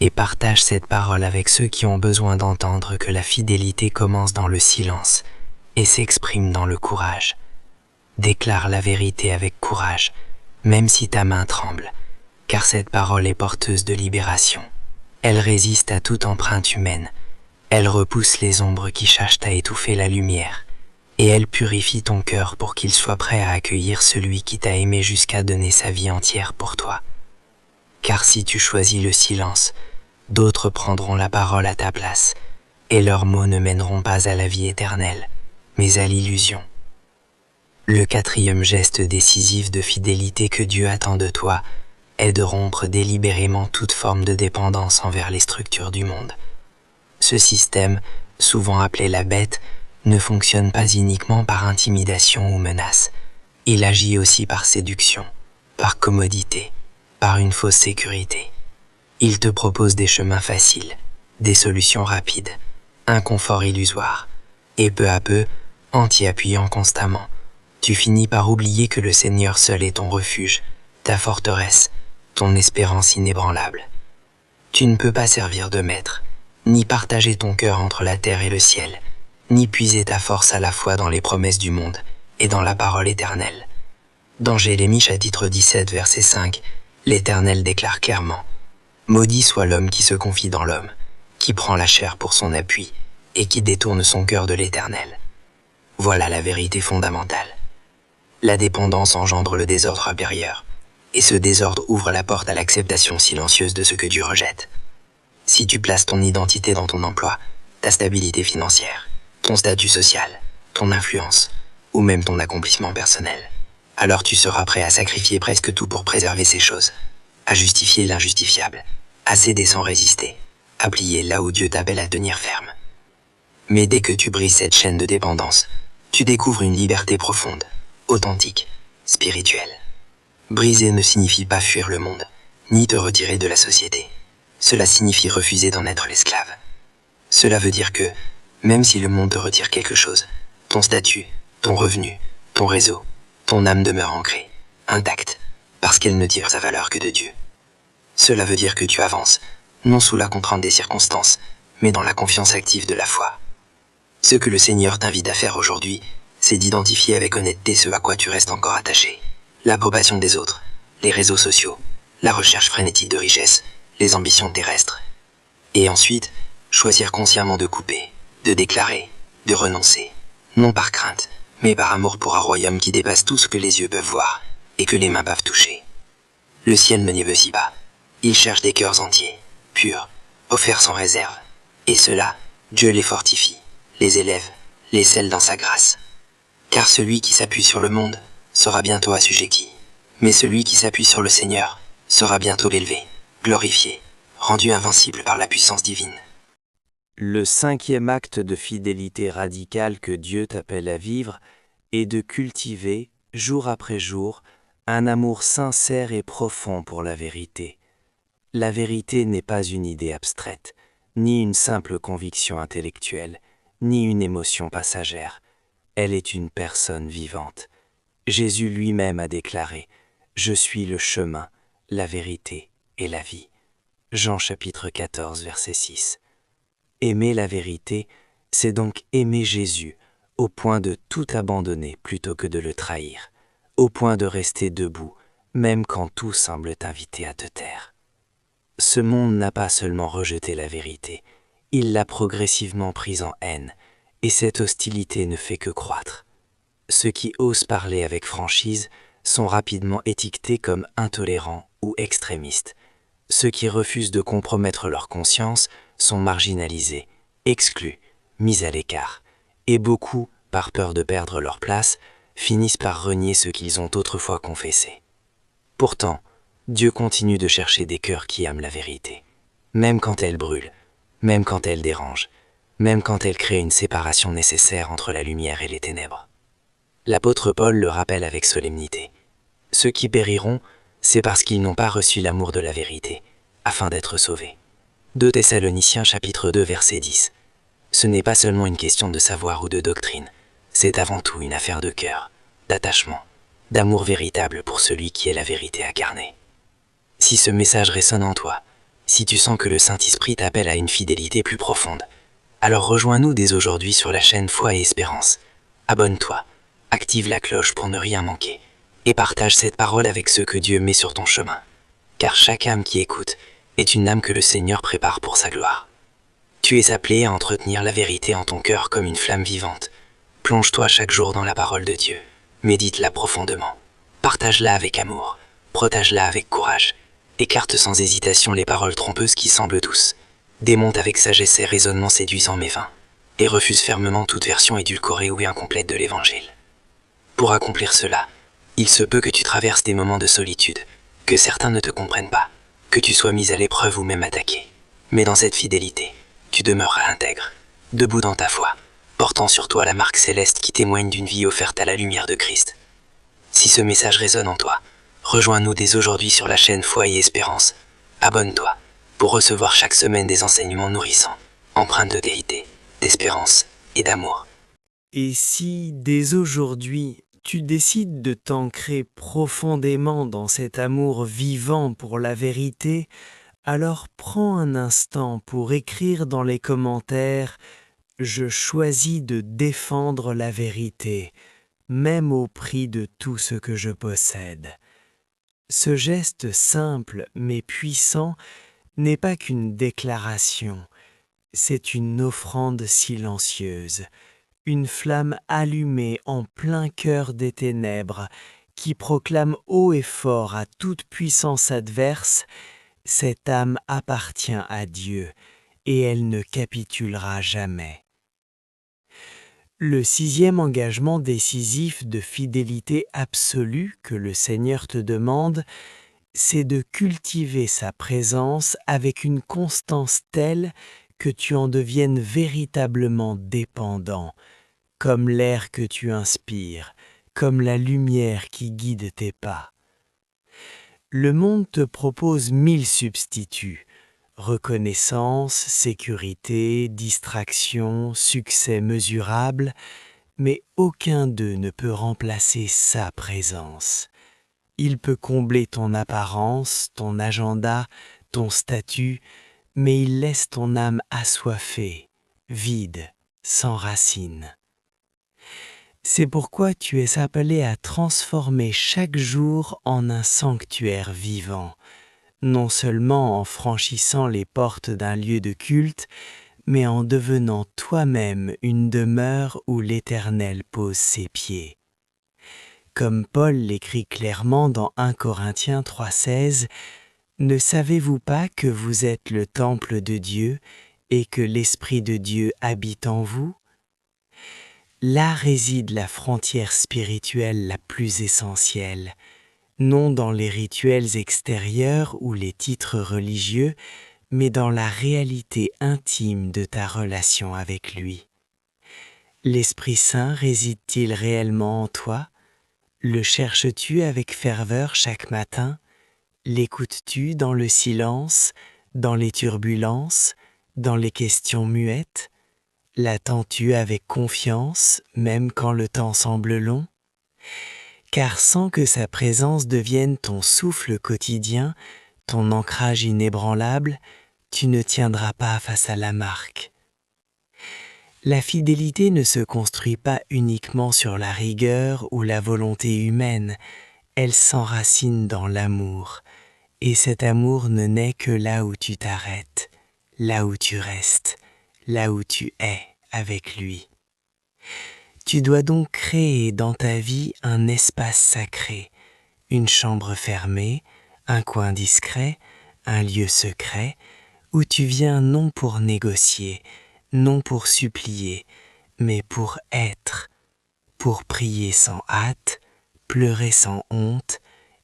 et partage cette parole avec ceux qui ont besoin d'entendre que la fidélité commence dans le silence et s'exprime dans le courage. Déclare la vérité avec courage, même si ta main tremble, car cette parole est porteuse de libération. Elle résiste à toute empreinte humaine. Elle repousse les ombres qui cherchent à étouffer la lumière, et elle purifie ton cœur pour qu'il soit prêt à accueillir celui qui t'a aimé jusqu'à donner sa vie entière pour toi. Car si tu choisis le silence, d'autres prendront la parole à ta place, et leurs mots ne mèneront pas à la vie éternelle, mais à l'illusion. Le quatrième geste décisif de fidélité que Dieu attend de toi est de rompre délibérément toute forme de dépendance envers les structures du monde. Ce système, souvent appelé la bête, ne fonctionne pas uniquement par intimidation ou menace. Il agit aussi par séduction, par commodité, par une fausse sécurité. Il te propose des chemins faciles, des solutions rapides, un confort illusoire, et peu à peu, en t'y appuyant constamment, tu finis par oublier que le Seigneur seul est ton refuge, ta forteresse, ton espérance inébranlable. Tu ne peux pas servir de maître, ni partager ton cœur entre la terre et le ciel, ni puiser ta force à la fois dans les promesses du monde et dans la parole éternelle. Dans Jérémie chapitre 17 verset 5, l'Éternel déclare clairement « Maudit soit l'homme qui se confie dans l'homme, qui prend la chair pour son appui et qui détourne son cœur de l'Éternel. » Voilà la vérité fondamentale. La dépendance engendre le désordre intérieur, et ce désordre ouvre la porte à l'acceptation silencieuse de ce que Dieu rejette. Si tu places ton identité dans ton emploi, ta stabilité financière, ton statut social, ton influence, ou même ton accomplissement personnel, alors tu seras prêt à sacrifier presque tout pour préserver ces choses, à justifier l'injustifiable, à céder sans résister, à plier là où Dieu t'appelle à tenir ferme. Mais dès que tu brises cette chaîne de dépendance, tu découvres une liberté profonde, authentique, spirituelle. Briser ne signifie pas fuir le monde, ni te retirer de la société. Cela signifie refuser d'en être l'esclave. Cela veut dire que, même si le monde te retire quelque chose, ton statut, ton revenu, ton réseau, ton âme demeure ancrée, intacte, parce qu'elle ne tire sa valeur que de Dieu. Cela veut dire que tu avances, non sous la contrainte des circonstances, mais dans la confiance active de la foi. Ce que le Seigneur t'invite à faire aujourd'hui, c'est d'identifier avec honnêteté ce à quoi tu restes encore attaché. L'approbation des autres, les réseaux sociaux, la recherche frénétique de richesse, les ambitions terrestres. Et ensuite, choisir consciemment de couper, de déclarer, de renoncer, non par crainte, mais par amour pour un royaume qui dépasse tout ce que les yeux peuvent voir et que les mains peuvent toucher. Le ciel ne négocie pas. Il cherche des cœurs entiers, purs, offerts sans réserve. Et cela, Dieu les fortifie, les élève, les scelle dans sa grâce. Car celui qui s'appuie sur le monde sera bientôt assujetti, mais celui qui s'appuie sur le Seigneur sera bientôt élevé, glorifié, rendu invincible par la puissance divine. Le cinquième acte de fidélité radicale que Dieu t'appelle à vivre est de cultiver, jour après jour, un amour sincère et profond pour la vérité. La vérité n'est pas une idée abstraite, ni une simple conviction intellectuelle, ni une émotion passagère. Elle est une personne vivante. Jésus lui-même a déclaré « Je suis le chemin, la vérité et la vie ». Jean chapitre 14, verset 6. Aimer la vérité, c'est donc aimer Jésus, au point de tout abandonner plutôt que de le trahir, au point de rester debout, même quand tout semble t'inviter à te taire. Ce monde n'a pas seulement rejeté la vérité, il l'a progressivement prise en haine, et cette hostilité ne fait que croître. Ceux qui osent parler avec franchise sont rapidement étiquetés comme intolérants ou extrémistes. Ceux qui refusent de compromettre leur conscience sont marginalisés, exclus, mis à l'écart. Et beaucoup, par peur de perdre leur place, finissent par renier ce qu'ils ont autrefois confessé. Pourtant, Dieu continue de chercher des cœurs qui aiment la vérité, même quand elle brûle, même quand elle dérange, même quand elle crée une séparation nécessaire entre la lumière et les ténèbres. L'apôtre Paul le rappelle avec solennité. Ceux qui périront, c'est parce qu'ils n'ont pas reçu l'amour de la vérité, afin d'être sauvés. 2 Thessaloniciens chapitre 2 verset 10. Ce n'est pas seulement une question de savoir ou de doctrine, c'est avant tout une affaire de cœur, d'attachement, d'amour véritable pour celui qui est la vérité incarnée. Si ce message résonne en toi, si tu sens que le Saint-Esprit t'appelle à une fidélité plus profonde, alors rejoins-nous dès aujourd'hui sur la chaîne Foi et Espérance. Abonne-toi, active la cloche pour ne rien manquer, et partage cette parole avec ceux que Dieu met sur ton chemin. Car chaque âme qui écoute est une âme que le Seigneur prépare pour sa gloire. Tu es appelé à entretenir la vérité en ton cœur comme une flamme vivante. Plonge-toi chaque jour dans la parole de Dieu. Médite-la profondément. Partage-la avec amour. Protège-la avec courage. Écarte sans hésitation les paroles trompeuses qui semblent douces. Démonte avec sagesse et raisonnement séduisants mais vains. Et refuse fermement toute version édulcorée ou incomplète de l'Évangile. Pour accomplir cela, il se peut que tu traverses des moments de solitude, que certains ne te comprennent pas, que tu sois mis à l'épreuve ou même attaqué. Mais dans cette fidélité, tu demeureras intègre, debout dans ta foi, portant sur toi la marque céleste qui témoigne d'une vie offerte à la lumière de Christ. Si ce message résonne en toi, rejoins-nous dès aujourd'hui sur la chaîne Foi et Espérance. Abonne-toi pour recevoir chaque semaine des enseignements nourrissants, empreints de vérité, d'espérance et d'amour. Et si, dès aujourd'hui, tu décides de t'ancrer profondément dans cet amour vivant pour la vérité, alors prends un instant pour écrire dans les commentaires « Je choisis de défendre la vérité, même au prix de tout ce que je possède ». Ce geste simple mais puissant n'est pas qu'une déclaration, c'est une offrande silencieuse, une flamme allumée en plein cœur des ténèbres qui proclame haut et fort à toute puissance adverse « Cette âme appartient à Dieu et elle ne capitulera jamais ». Le 6e engagement décisif de fidélité absolue que le Seigneur te demande, c'est de cultiver sa présence avec une constance telle que tu en deviennes véritablement dépendant, comme l'air que tu inspires, comme la lumière qui guide tes pas. Le monde te propose 1000 substituts, reconnaissance, sécurité, distraction, succès mesurable, mais aucun d'eux ne peut remplacer sa présence. Il peut combler ton apparence, ton agenda, ton statut, mais il laisse ton âme assoiffée, vide, sans racines. C'est pourquoi tu es appelé à transformer chaque jour en un sanctuaire vivant, non seulement en franchissant les portes d'un lieu de culte, mais en devenant toi-même une demeure où l'Éternel pose ses pieds. Comme Paul l'écrit clairement dans 1 Corinthiens 3,16, « Ne savez-vous pas que vous êtes le temple de Dieu et que l'Esprit de Dieu habite en vous ?» Là réside la frontière spirituelle la plus essentielle, non dans les rituels extérieurs ou les titres religieux, mais dans la réalité intime de ta relation avec lui. L'Esprit Saint réside-t-il réellement en toi? Le cherches-tu avec ferveur chaque matin? L'écoutes-tu dans le silence, dans les turbulences, dans les questions muettes? L'attends-tu avec confiance, même quand le temps semble long? Car sans que sa présence devienne ton souffle quotidien, ton ancrage inébranlable, tu ne tiendras pas face à la marque. La fidélité ne se construit pas uniquement sur la rigueur ou la volonté humaine, elle s'enracine dans l'amour, et cet amour ne naît que là où tu t'arrêtes, là où tu restes, là où tu es avec lui. Tu dois donc créer dans ta vie un espace sacré, une chambre fermée, un coin discret, un lieu secret, où tu viens non pour négocier, non pour supplier, mais pour être, pour prier sans hâte, pleurer sans honte,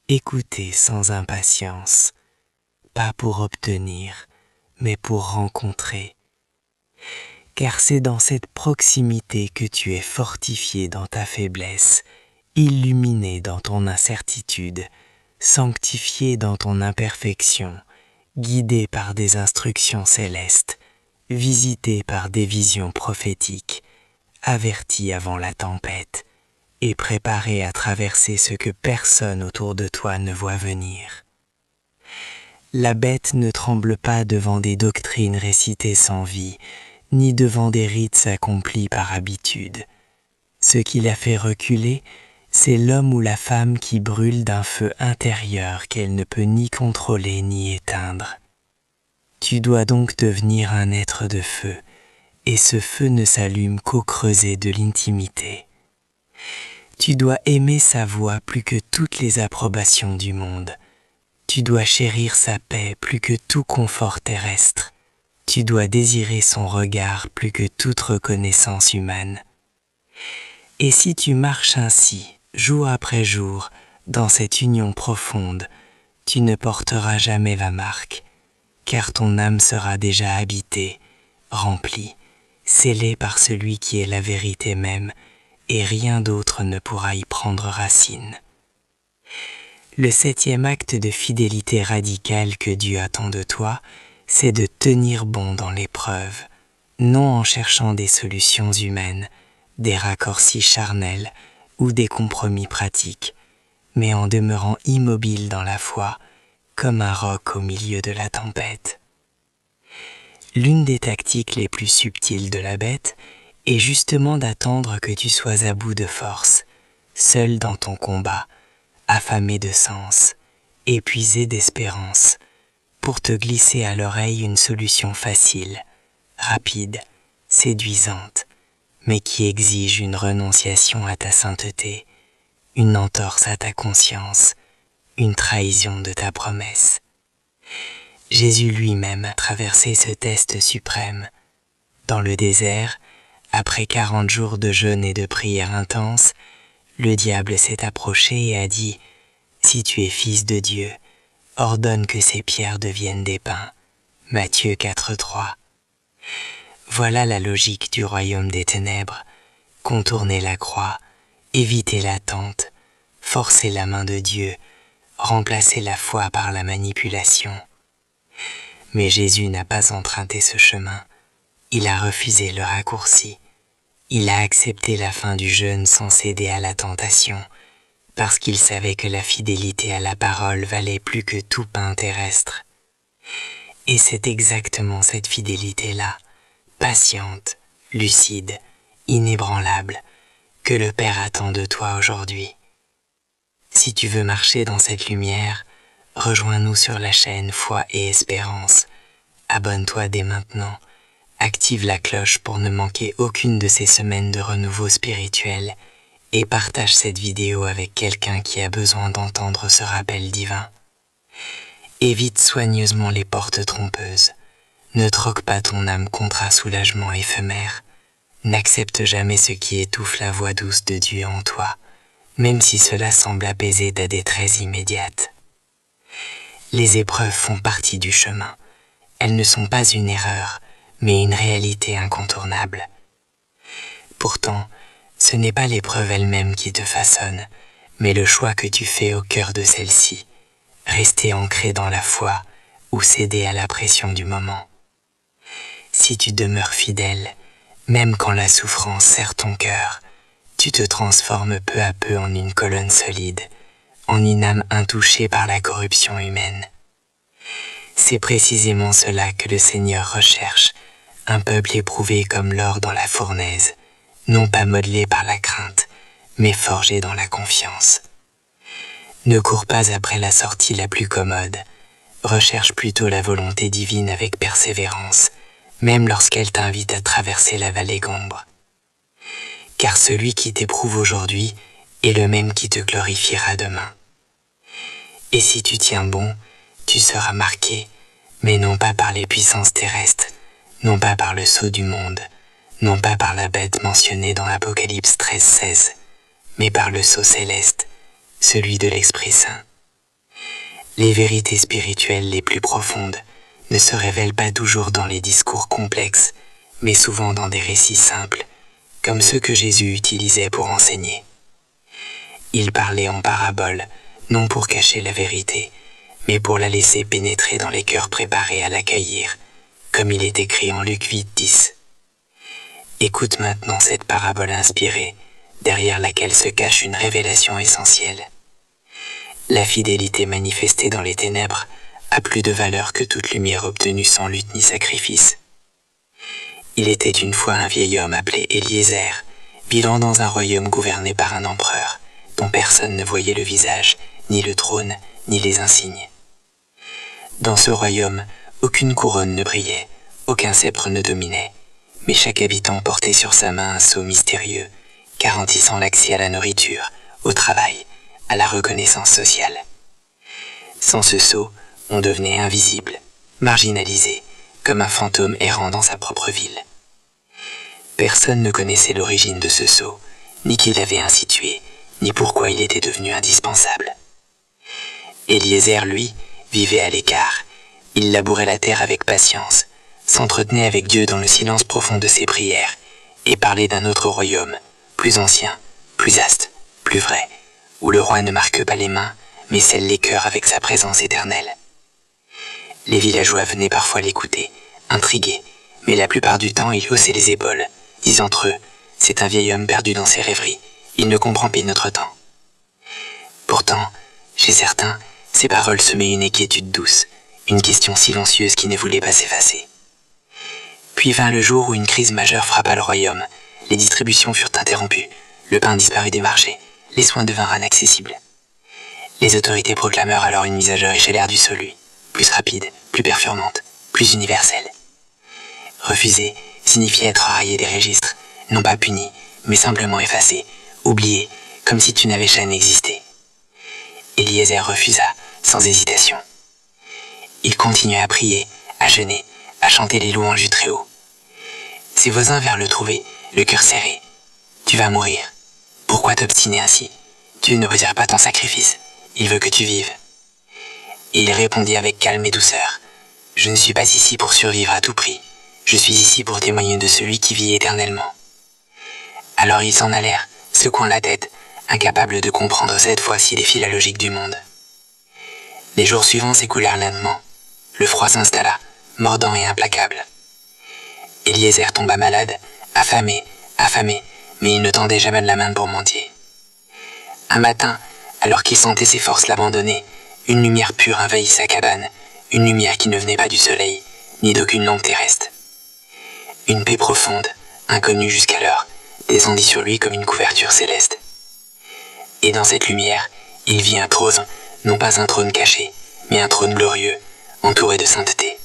écouter sans impatience, pas pour obtenir, mais pour rencontrer. Car c'est dans cette proximité que tu es fortifié dans ta faiblesse, illuminé dans ton incertitude, sanctifié dans ton imperfection, guidé par des instructions célestes, visité par des visions prophétiques, averti avant la tempête et préparé à traverser ce que personne autour de toi ne voit venir. La bête ne tremble pas devant des doctrines récitées sans vie, ni devant des rites accomplis par habitude. Ce qui la fait reculer, c'est l'homme ou la femme qui brûle d'un feu intérieur qu'elle ne peut ni contrôler ni éteindre. Tu dois donc devenir un être de feu, et ce feu ne s'allume qu'au creuset de l'intimité. Tu dois aimer sa voix plus que toutes les approbations du monde. Tu dois chérir sa paix plus que tout confort terrestre. Tu dois désirer son regard plus que toute reconnaissance humaine. Et si tu marches ainsi, jour après jour, dans cette union profonde, tu ne porteras jamais la marque, car ton âme sera déjà habitée, remplie, scellée par celui qui est la vérité même, et rien d'autre ne pourra y prendre racine. Le 7e acte de fidélité radicale que Dieu attend de toi, c'est de tenir bon dans l'épreuve, non en cherchant des solutions humaines, des raccourcis charnels ou des compromis pratiques, mais en demeurant immobile dans la foi, comme un roc au milieu de la tempête. L'une des tactiques les plus subtiles de la bête est justement d'attendre que tu sois à bout de force, seul dans ton combat, affamé de sens, épuisé d'espérance, pour te glisser à l'oreille une solution facile, rapide, séduisante, mais qui exige une renonciation à ta sainteté, une entorse à ta conscience, une trahison de ta promesse. Jésus lui-même a traversé ce test suprême. Dans le désert, après 40 jours de jeûne et de prière intense, le diable s'est approché et a dit « Si tu es fils de Dieu, ordonne que ces pierres deviennent des pains. » Matthieu 4,3. Voilà la logique du royaume des ténèbres. Contourner la croix, éviter l'attente, forcer la main de Dieu, remplacer la foi par la manipulation. Mais Jésus n'a pas emprunté ce chemin. Il a refusé le raccourci. Il a accepté la fin du jeûne sans céder à la tentation, parce qu'il savait que la fidélité à la parole valait plus que tout pain terrestre. Et c'est exactement cette fidélité-là, patiente, lucide, inébranlable, que le Père attend de toi aujourd'hui. Si tu veux marcher dans cette lumière, rejoins-nous sur la chaîne Foi et Espérance. Abonne-toi dès maintenant. Active la cloche pour ne manquer aucune de ces semaines de renouveau spirituel et partage cette vidéo avec quelqu'un qui a besoin d'entendre ce rappel divin. Évite soigneusement les portes trompeuses. Ne troque pas ton âme contre un soulagement éphémère. N'accepte jamais ce qui étouffe la voix douce de Dieu en toi, même si cela semble apaiser ta détresse immédiate. Les épreuves font partie du chemin. Elles ne sont pas une erreur, mais une réalité incontournable. Pourtant, ce n'est pas l'épreuve elle-même qui te façonne, mais le choix que tu fais au cœur de celle-ci, rester ancré dans la foi ou céder à la pression du moment. Si tu demeures fidèle, même quand la souffrance serre ton cœur, tu te transformes peu à peu en une colonne solide, en une âme intouchée par la corruption humaine. C'est précisément cela que le Seigneur recherche, un peuple éprouvé comme l'or dans la fournaise, non pas modelé par la crainte, mais forgé dans la confiance. Ne cours pas après la sortie la plus commode, recherche plutôt la volonté divine avec persévérance, même lorsqu'elle t'invite à traverser la vallée d'ombre. Car celui qui t'éprouve aujourd'hui est le même qui te glorifiera demain. Et si tu tiens bon, tu seras marqué, mais non pas par les puissances terrestres, non pas par le sceau du monde, non pas par la bête mentionnée dans l'Apocalypse 13:16, mais par le sceau céleste, celui de l'Esprit Saint. Les vérités spirituelles les plus profondes ne se révèlent pas toujours dans les discours complexes, mais souvent dans des récits simples, comme ceux que Jésus utilisait pour enseigner. Il parlait en paraboles, non pour cacher la vérité, mais pour la laisser pénétrer dans les cœurs préparés à l'accueillir, comme il est écrit en Luc 8:10. Écoute maintenant cette parabole inspirée, derrière laquelle se cache une révélation essentielle. La fidélité manifestée dans les ténèbres a plus de valeur que toute lumière obtenue sans lutte ni sacrifice. Il était une fois un vieil homme appelé Eliezer, vivant dans un royaume gouverné par un empereur, dont personne ne voyait le visage, ni le trône, ni les insignes. Dans ce royaume, Aucune couronne ne brillait, aucun sceptre ne dominait, mais chaque habitant portait sur sa main un sceau mystérieux, garantissant l'accès à la nourriture, au travail, à la reconnaissance sociale. Sans ce sceau, on devenait invisible, marginalisé, comme un fantôme errant dans sa propre ville. Personne ne connaissait l'origine de ce sceau, ni qui l'avait institué, ni pourquoi il était devenu indispensable. Eliezer, lui, vivait à l'écart. Il labourait la terre avec patience, s'entretenait avec Dieu dans le silence profond de ses prières, et parlait d'un autre royaume, plus ancien, plus vaste, plus vrai, où le roi ne marque pas les mains, mais scelle les cœurs avec sa présence éternelle. Les villageois venaient parfois l'écouter, intrigués, mais la plupart du temps ils haussaient les épaules, disant entre eux, « C'est un vieil homme perdu dans ses rêveries, il ne comprend pas notre temps. » Pourtant, chez certains, ces paroles semaient une inquiétude douce, une question silencieuse qui ne voulait pas s'effacer. Puis vint le jour où une crise majeure frappa le royaume. Les distributions furent interrompues, le pain disparut des marchés, les soins devinrent inaccessibles. Les autorités proclamèrent alors une mise à jour échellée du salut, plus rapide, plus performante, plus universelle. Refuser signifiait être raillé des registres, non pas puni, mais simplement effacé, oublié, comme si tu n'avais jamais existé. Eliezer refusa, sans hésitation. Il continuait à prier, à jeûner, à chanter les louanges du Très-Haut. Ses voisins vinrent le trouver, le cœur serré. « Tu vas mourir. Pourquoi t'obstiner ainsi? Dieu ne retire pas ton sacrifice, il veut que tu vives. » Et il répondit avec calme et douceur. « Je ne suis pas ici pour survivre à tout prix, je suis ici pour témoigner de celui qui vit éternellement. » Alors ils s'en allèrent, secouant la tête, incapables de comprendre cette fois-ci les fils la logique du monde. Les jours suivants s'écoulèrent lentement. Le froid s'installa, mordant et implacable. Eliezer tomba malade, affamé, mais il ne tendait jamais de la main pour mendier. Un matin, alors qu'il sentait ses forces l'abandonner, une lumière pure envahit sa cabane, une lumière qui ne venait pas du soleil, ni d'aucune lampe terrestre. Une paix profonde, inconnue jusqu'alors, descendit sur lui comme une couverture céleste. Et dans cette lumière, il vit un trône, non pas un trône caché, mais un trône glorieux, entouré de sainteté.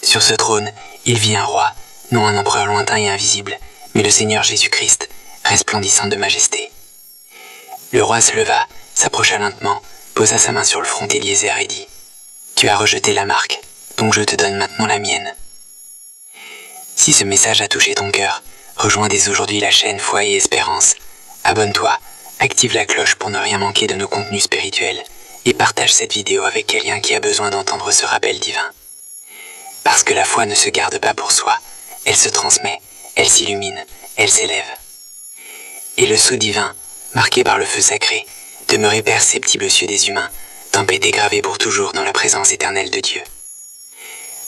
Sur ce trône, il vit un roi, non un empereur lointain et invisible, mais le Seigneur Jésus-Christ, resplendissant de majesté. Le roi se leva, s'approcha lentement, posa sa main sur le front d'Eliezer et dit « Tu as rejeté la marque, donc je te donne maintenant la mienne. » Si ce message a touché ton cœur, rejoins dès aujourd'hui la chaîne Foi et Espérance. Abonne-toi, active la cloche pour ne rien manquer de nos contenus spirituels et partage cette vidéo avec quelqu'un qui a besoin d'entendre ce rappel divin. Parce que la foi ne se garde pas pour soi, elle se transmet, elle s'illumine, elle s'élève. Et le sceau divin, marqué par le feu sacré, demeurait perceptible aux yeux des humains, tempêté gravé pour toujours dans la présence éternelle de Dieu.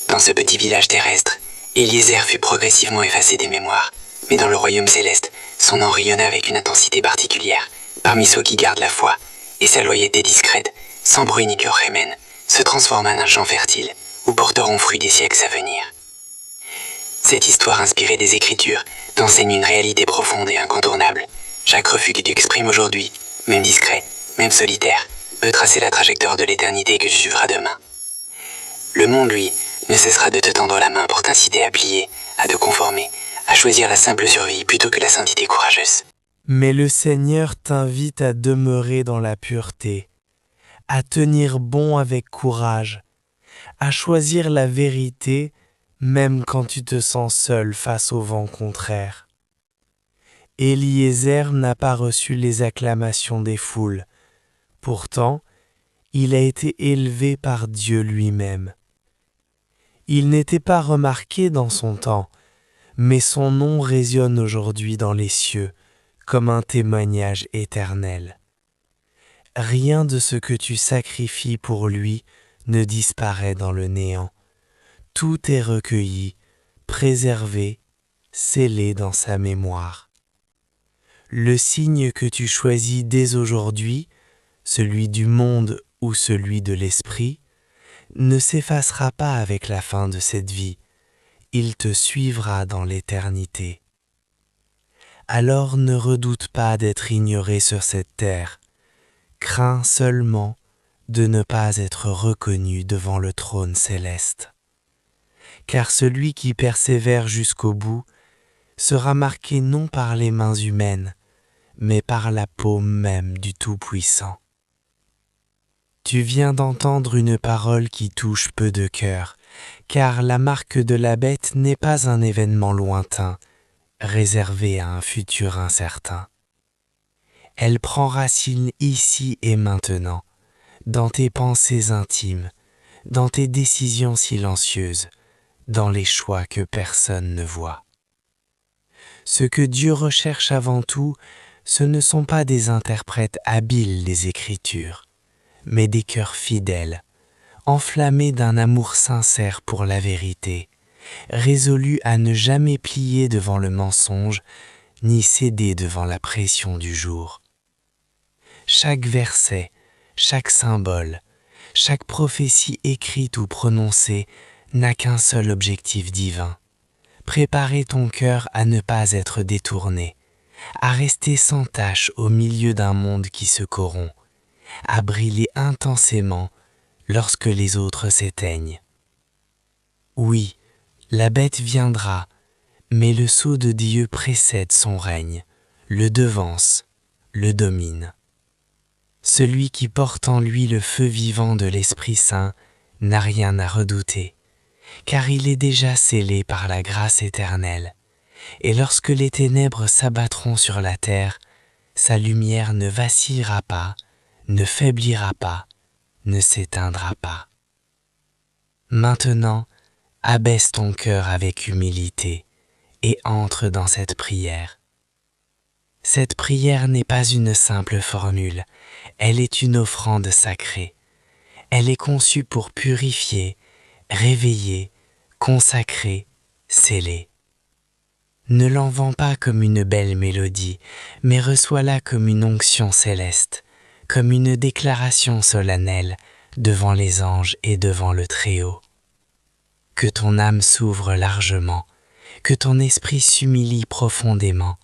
Dans ce petit village terrestre, Eliezer fut progressivement effacé des mémoires, mais dans le royaume céleste, son nom rayonna avec une intensité particulière, parmi ceux qui gardent la foi, et sa loyauté discrète, sans bruit ni cœur humaine, se transforma en un champ fertile, où porteront fruit des siècles à venir. Cette histoire inspirée des Écritures t'enseigne une réalité profonde et incontournable. Chaque refus que tu exprimes aujourd'hui, même discret, même solitaire, peut tracer la trajectoire de l'éternité que tu suivras demain. Le monde, lui, ne cessera de te tendre la main pour t'inciter à plier, à te conformer, à choisir la simple survie plutôt que la sainteté courageuse. Mais le Seigneur t'invite à demeurer dans la pureté, à tenir bon avec courage, à choisir la vérité même quand tu te sens seul face au vent contraire. Eliezer n'a pas reçu les acclamations des foules. Pourtant, il a été élevé par Dieu lui-même. Il n'était pas remarqué dans son temps, mais son nom résonne aujourd'hui dans les cieux comme un témoignage éternel. Rien de ce que tu sacrifies pour lui ne disparaît dans le néant. Tout est recueilli, préservé, scellé dans sa mémoire. Le signe que tu choisis dès aujourd'hui, celui du monde ou celui de l'esprit, ne s'effacera pas avec la fin de cette vie, il te suivra dans l'éternité. Alors ne redoute pas d'être ignoré sur cette terre, crains seulement de ne pas être reconnu devant le trône céleste. car celui qui persévère jusqu'au bout sera marqué non par les mains humaines, mais par la paume même du Tout-Puissant. Tu viens d'entendre une parole qui touche peu de cœurs, car la marque de la bête n'est pas un événement lointain, réservé à un futur incertain. Elle prend racine ici et maintenant, dans tes pensées intimes, dans tes décisions silencieuses, dans les choix que personne ne voit. Ce que Dieu recherche avant tout, ce ne sont pas des interprètes habiles des Écritures, mais des cœurs fidèles, enflammés d'un amour sincère pour la vérité, résolus à ne jamais plier devant le mensonge, ni céder devant la pression du jour. Chaque verset, chaque symbole, chaque prophétie écrite ou prononcée n'a qu'un seul objectif divin: préparer ton cœur à ne pas être détourné, à rester sans tache au milieu d'un monde qui se corrompt, à briller intensément lorsque les autres s'éteignent. Oui, la bête viendra, mais le sceau de Dieu précède son règne, le devance, le domine. Celui qui porte en lui le feu vivant de l'Esprit Saint n'a rien à redouter, car il est déjà scellé par la grâce éternelle, et lorsque les ténèbres s'abattront sur la terre, sa lumière ne vacillera pas, ne faiblira pas, ne s'éteindra pas. Maintenant, abaisse ton cœur avec humilité et entre dans cette prière. Cette prière n'est pas une simple formule, elle est une offrande sacrée. Elle est conçue pour purifier, réveiller, consacrer, sceller. Ne l'en vends pas comme une belle mélodie, mais reçois-la comme une onction céleste, comme une déclaration solennelle devant les anges et devant le Très-Haut. Que ton âme s'ouvre largement, que ton esprit s'humilie profondément,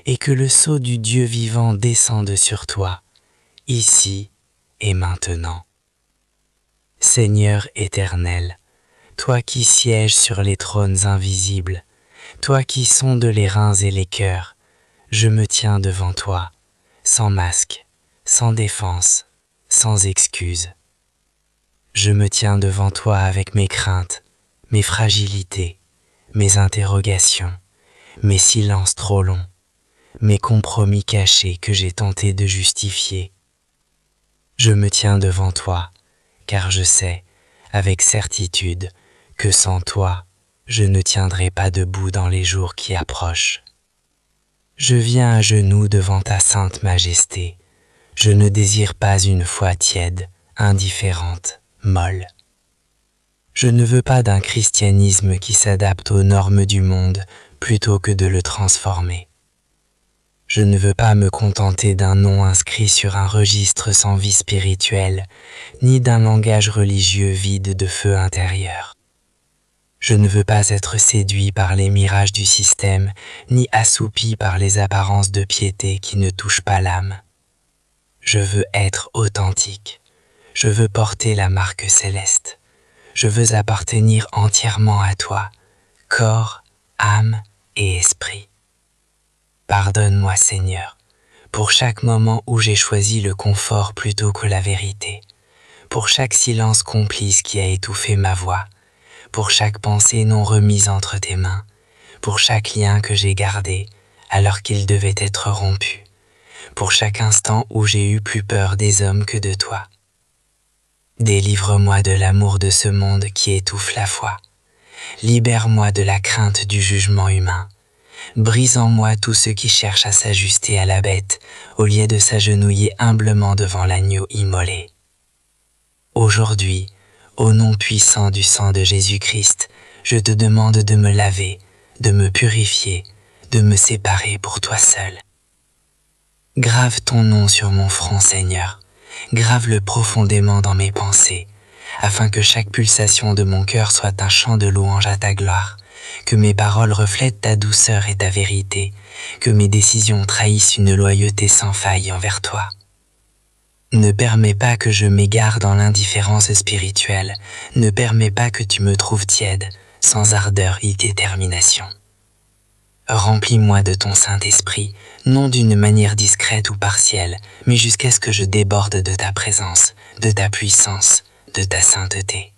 et que le sceau du Dieu vivant descende sur toi, ici et maintenant. Seigneur éternel, toi qui sièges sur les trônes invisibles, toi qui sondes les reins et les cœurs, je me tiens devant toi, sans masque, sans défense, sans excuse. Je me tiens devant toi avec mes craintes, mes fragilités, mes interrogations, mes silences trop longs, mes compromis cachés que j'ai tenté de justifier. Je me tiens devant toi, car je sais, avec certitude, que sans toi, je ne tiendrai pas debout dans les jours qui approchent. Je viens à genoux devant ta sainte majesté. Je ne désire pas une foi tiède, indifférente, molle. Je ne veux pas d'un christianisme qui s'adapte aux normes du monde plutôt que de le transformer. Je ne veux pas me contenter d'un nom inscrit sur un registre sans vie spirituelle, ni d'un langage religieux vide de feu intérieur. Je ne veux pas être séduit par les mirages du système, ni assoupi par les apparences de piété qui ne touchent pas l'âme. Je veux être authentique. Je veux porter la marque céleste. Je veux appartenir entièrement à toi, corps, âme et esprit. Pardonne-moi, Seigneur, pour chaque moment où j'ai choisi le confort plutôt que la vérité, pour chaque silence complice qui a étouffé ma voix, pour chaque pensée non remise entre tes mains, pour chaque lien que j'ai gardé alors qu'il devait être rompu, pour chaque instant où j'ai eu plus peur des hommes que de toi. Délivre-moi de l'amour de ce monde qui étouffe la foi. Libère-moi de la crainte du jugement humain. Brise en moi tout ce qui cherche à s'ajuster à la bête au lieu de s'agenouiller humblement devant l'agneau immolé. Aujourd'hui, au nom puissant du sang de Jésus-Christ, je te demande de me laver, de me purifier, de me séparer pour toi seul. Grave ton nom sur mon front, Seigneur. Grave-le profondément dans mes pensées, afin que chaque pulsation de mon cœur soit un chant de louange à ta gloire, que mes paroles reflètent ta douceur et ta vérité, que mes décisions trahissent une loyauté sans faille envers toi. Ne permets pas que je m'égare dans l'indifférence spirituelle, ne permets pas que tu me trouves tiède, sans ardeur et détermination. Remplis-moi de ton Saint-Esprit, non d'une manière discrète ou partielle, mais jusqu'à ce que je déborde de ta présence, de ta puissance, de ta sainteté.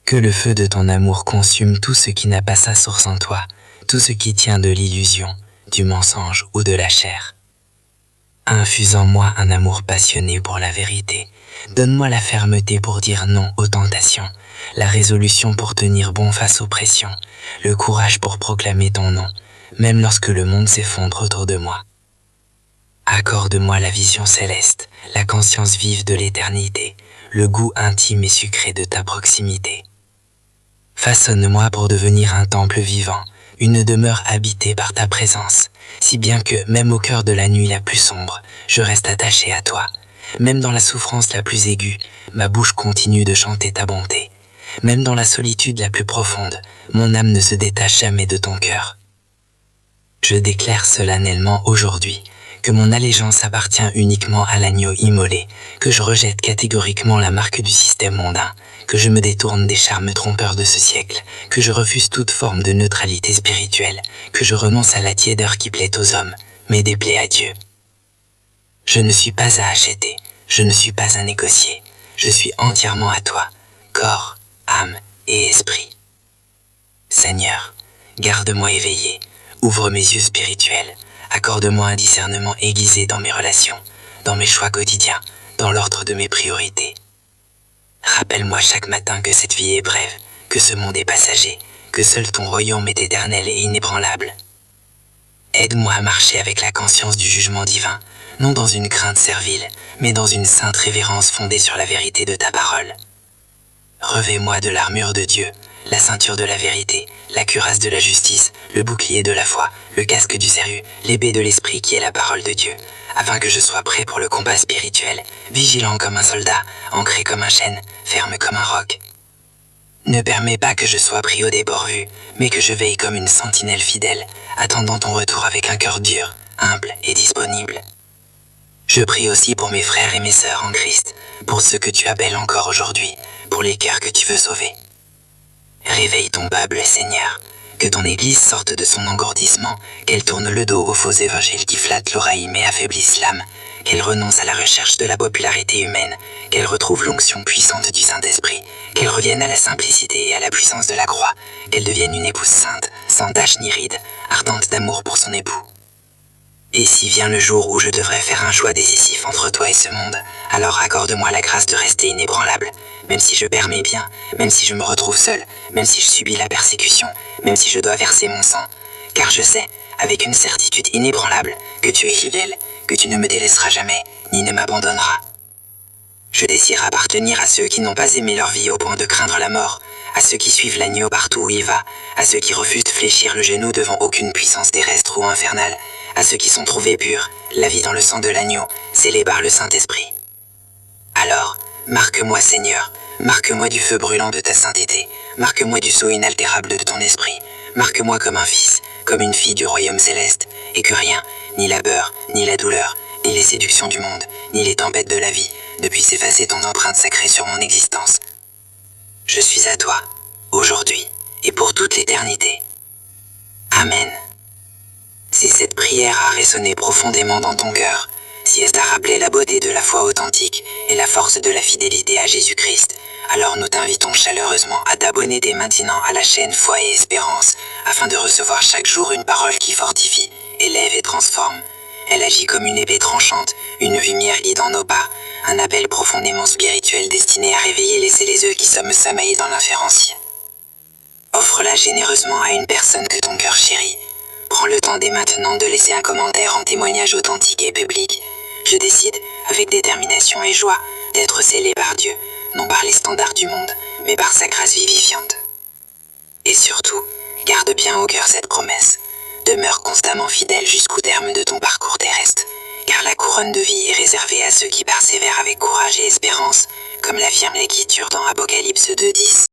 Que le feu de ton amour consume tout ce qui n'a pas sa source en toi, tout ce qui tient de l'illusion, du mensonge ou de la chair. Infuse en moi un amour passionné pour la vérité. Donne-moi la fermeté pour dire non aux tentations, la résolution pour tenir bon face aux pressions, le courage pour proclamer ton nom, même lorsque le monde s'effondre autour de moi. Accorde-moi la vision céleste, la conscience vive de l'éternité, le goût intime et sucré de ta proximité. Façonne-moi pour devenir un temple vivant, une demeure habitée par ta présence, si bien que, même au cœur de la nuit la plus sombre, je reste attaché à toi. Même dans la souffrance la plus aiguë, ma bouche continue de chanter ta bonté. Même dans la solitude la plus profonde, mon âme ne se détache jamais de ton cœur. Je déclare solennellement aujourd'hui que mon allégeance appartient uniquement à l'agneau immolé, que je rejette catégoriquement la marque du système mondain, que je me détourne des charmes trompeurs de ce siècle, que je refuse toute forme de neutralité spirituelle, que je renonce à la tiédeur qui plaît aux hommes, mais déplaît à Dieu. Je ne suis pas à acheter, je ne suis pas à négocier, je suis entièrement à toi, corps, âme et esprit. Seigneur, garde-moi éveillé, ouvre mes yeux spirituels, accorde-moi un discernement aiguisé dans mes relations, dans mes choix quotidiens, dans l'ordre de mes priorités. Rappelle-moi chaque matin que cette vie est brève, que ce monde est passager, que seul ton royaume est éternel et inébranlable. Aide-moi à marcher avec la conscience du jugement divin, non dans une crainte servile, mais dans une sainte révérence fondée sur la vérité de ta parole. Revêt-moi de l'armure de Dieu, la ceinture de la vérité, la cuirasse de la justice, le bouclier de la foi, le casque du salut, l'épée de l'esprit qui est la parole de Dieu, afin que je sois prêt pour le combat spirituel, vigilant comme un soldat, ancré comme un chêne, ferme comme un roc. Ne permets pas que je sois pris au dépourvu, mais que je veille comme une sentinelle fidèle, attendant ton retour avec un cœur dur, humble et disponible. Je prie aussi pour mes frères et mes sœurs en Christ, pour ceux que tu appelles encore aujourd'hui, pour les cœurs que tu veux sauver. Réveille ton peuple, Seigneur, que ton Église sorte de son engourdissement, qu'elle tourne le dos aux faux évangiles qui flattent l'oreille mais affaiblissent l'âme, qu'elle renonce à la recherche de la popularité humaine, qu'elle retrouve l'onction puissante du Saint-Esprit, qu'elle revienne à la simplicité et à la puissance de la croix, qu'elle devienne une épouse sainte, sans tache ni ride, ardente d'amour pour son époux. Et si vient le jour où je devrais faire un choix décisif entre toi et ce monde, alors accorde-moi la grâce de rester inébranlable, même si je perds mes biens, même si je me retrouve seul, même si je subis la persécution, même si je dois verser mon sang. Car je sais, avec une certitude inébranlable, que tu es fidèle, que tu ne me délaisseras jamais, ni ne m'abandonneras. Je désire appartenir à ceux qui n'ont pas aimé leur vie au point de craindre la mort, à ceux qui suivent l'agneau partout où il va, à ceux qui refusent de fléchir le genou devant aucune puissance terrestre ou infernale, à ceux qui sont trouvés purs, la vie dans le sang de l'agneau, scellée par le Saint-Esprit. Alors, marque-moi Seigneur, marque-moi du feu brûlant de ta sainteté, marque-moi du sceau inaltérable de ton esprit, marque-moi comme un fils, comme une fille du royaume céleste, et que rien, ni la beurre, ni la douleur, ni les séductions du monde, ni les tempêtes de la vie, ne puissent effacer ton empreinte sacrée sur mon existence. Je suis à toi, aujourd'hui, et pour toute l'éternité. Amen. Si cette prière a résonné profondément dans ton cœur, si elle t'a rappelé la beauté de la foi authentique et la force de la fidélité à Jésus-Christ, alors nous t'invitons chaleureusement à t'abonner dès maintenant à la chaîne Foi et Espérance, afin de recevoir chaque jour une parole qui fortifie, élève et transforme. Elle agit comme une épée tranchante, une lumière guidant nos pas, un appel profondément spirituel destiné à réveiller les œufs qui sommeillent dans l'inférencier. Offre-la généreusement à une personne que ton cœur chérit. Prends le temps dès maintenant de laisser un commentaire en témoignage authentique et public. Je décide, avec détermination et joie, d'être scellé par Dieu, non par les standards du monde, mais par sa grâce vivifiante. Et surtout, garde bien au cœur cette promesse. Demeure constamment fidèle jusqu'au terme de ton parcours terrestre, car la couronne de vie est réservée à ceux qui persévèrent avec courage et espérance, comme l'affirme l'Écriture dans Apocalypse 2:10.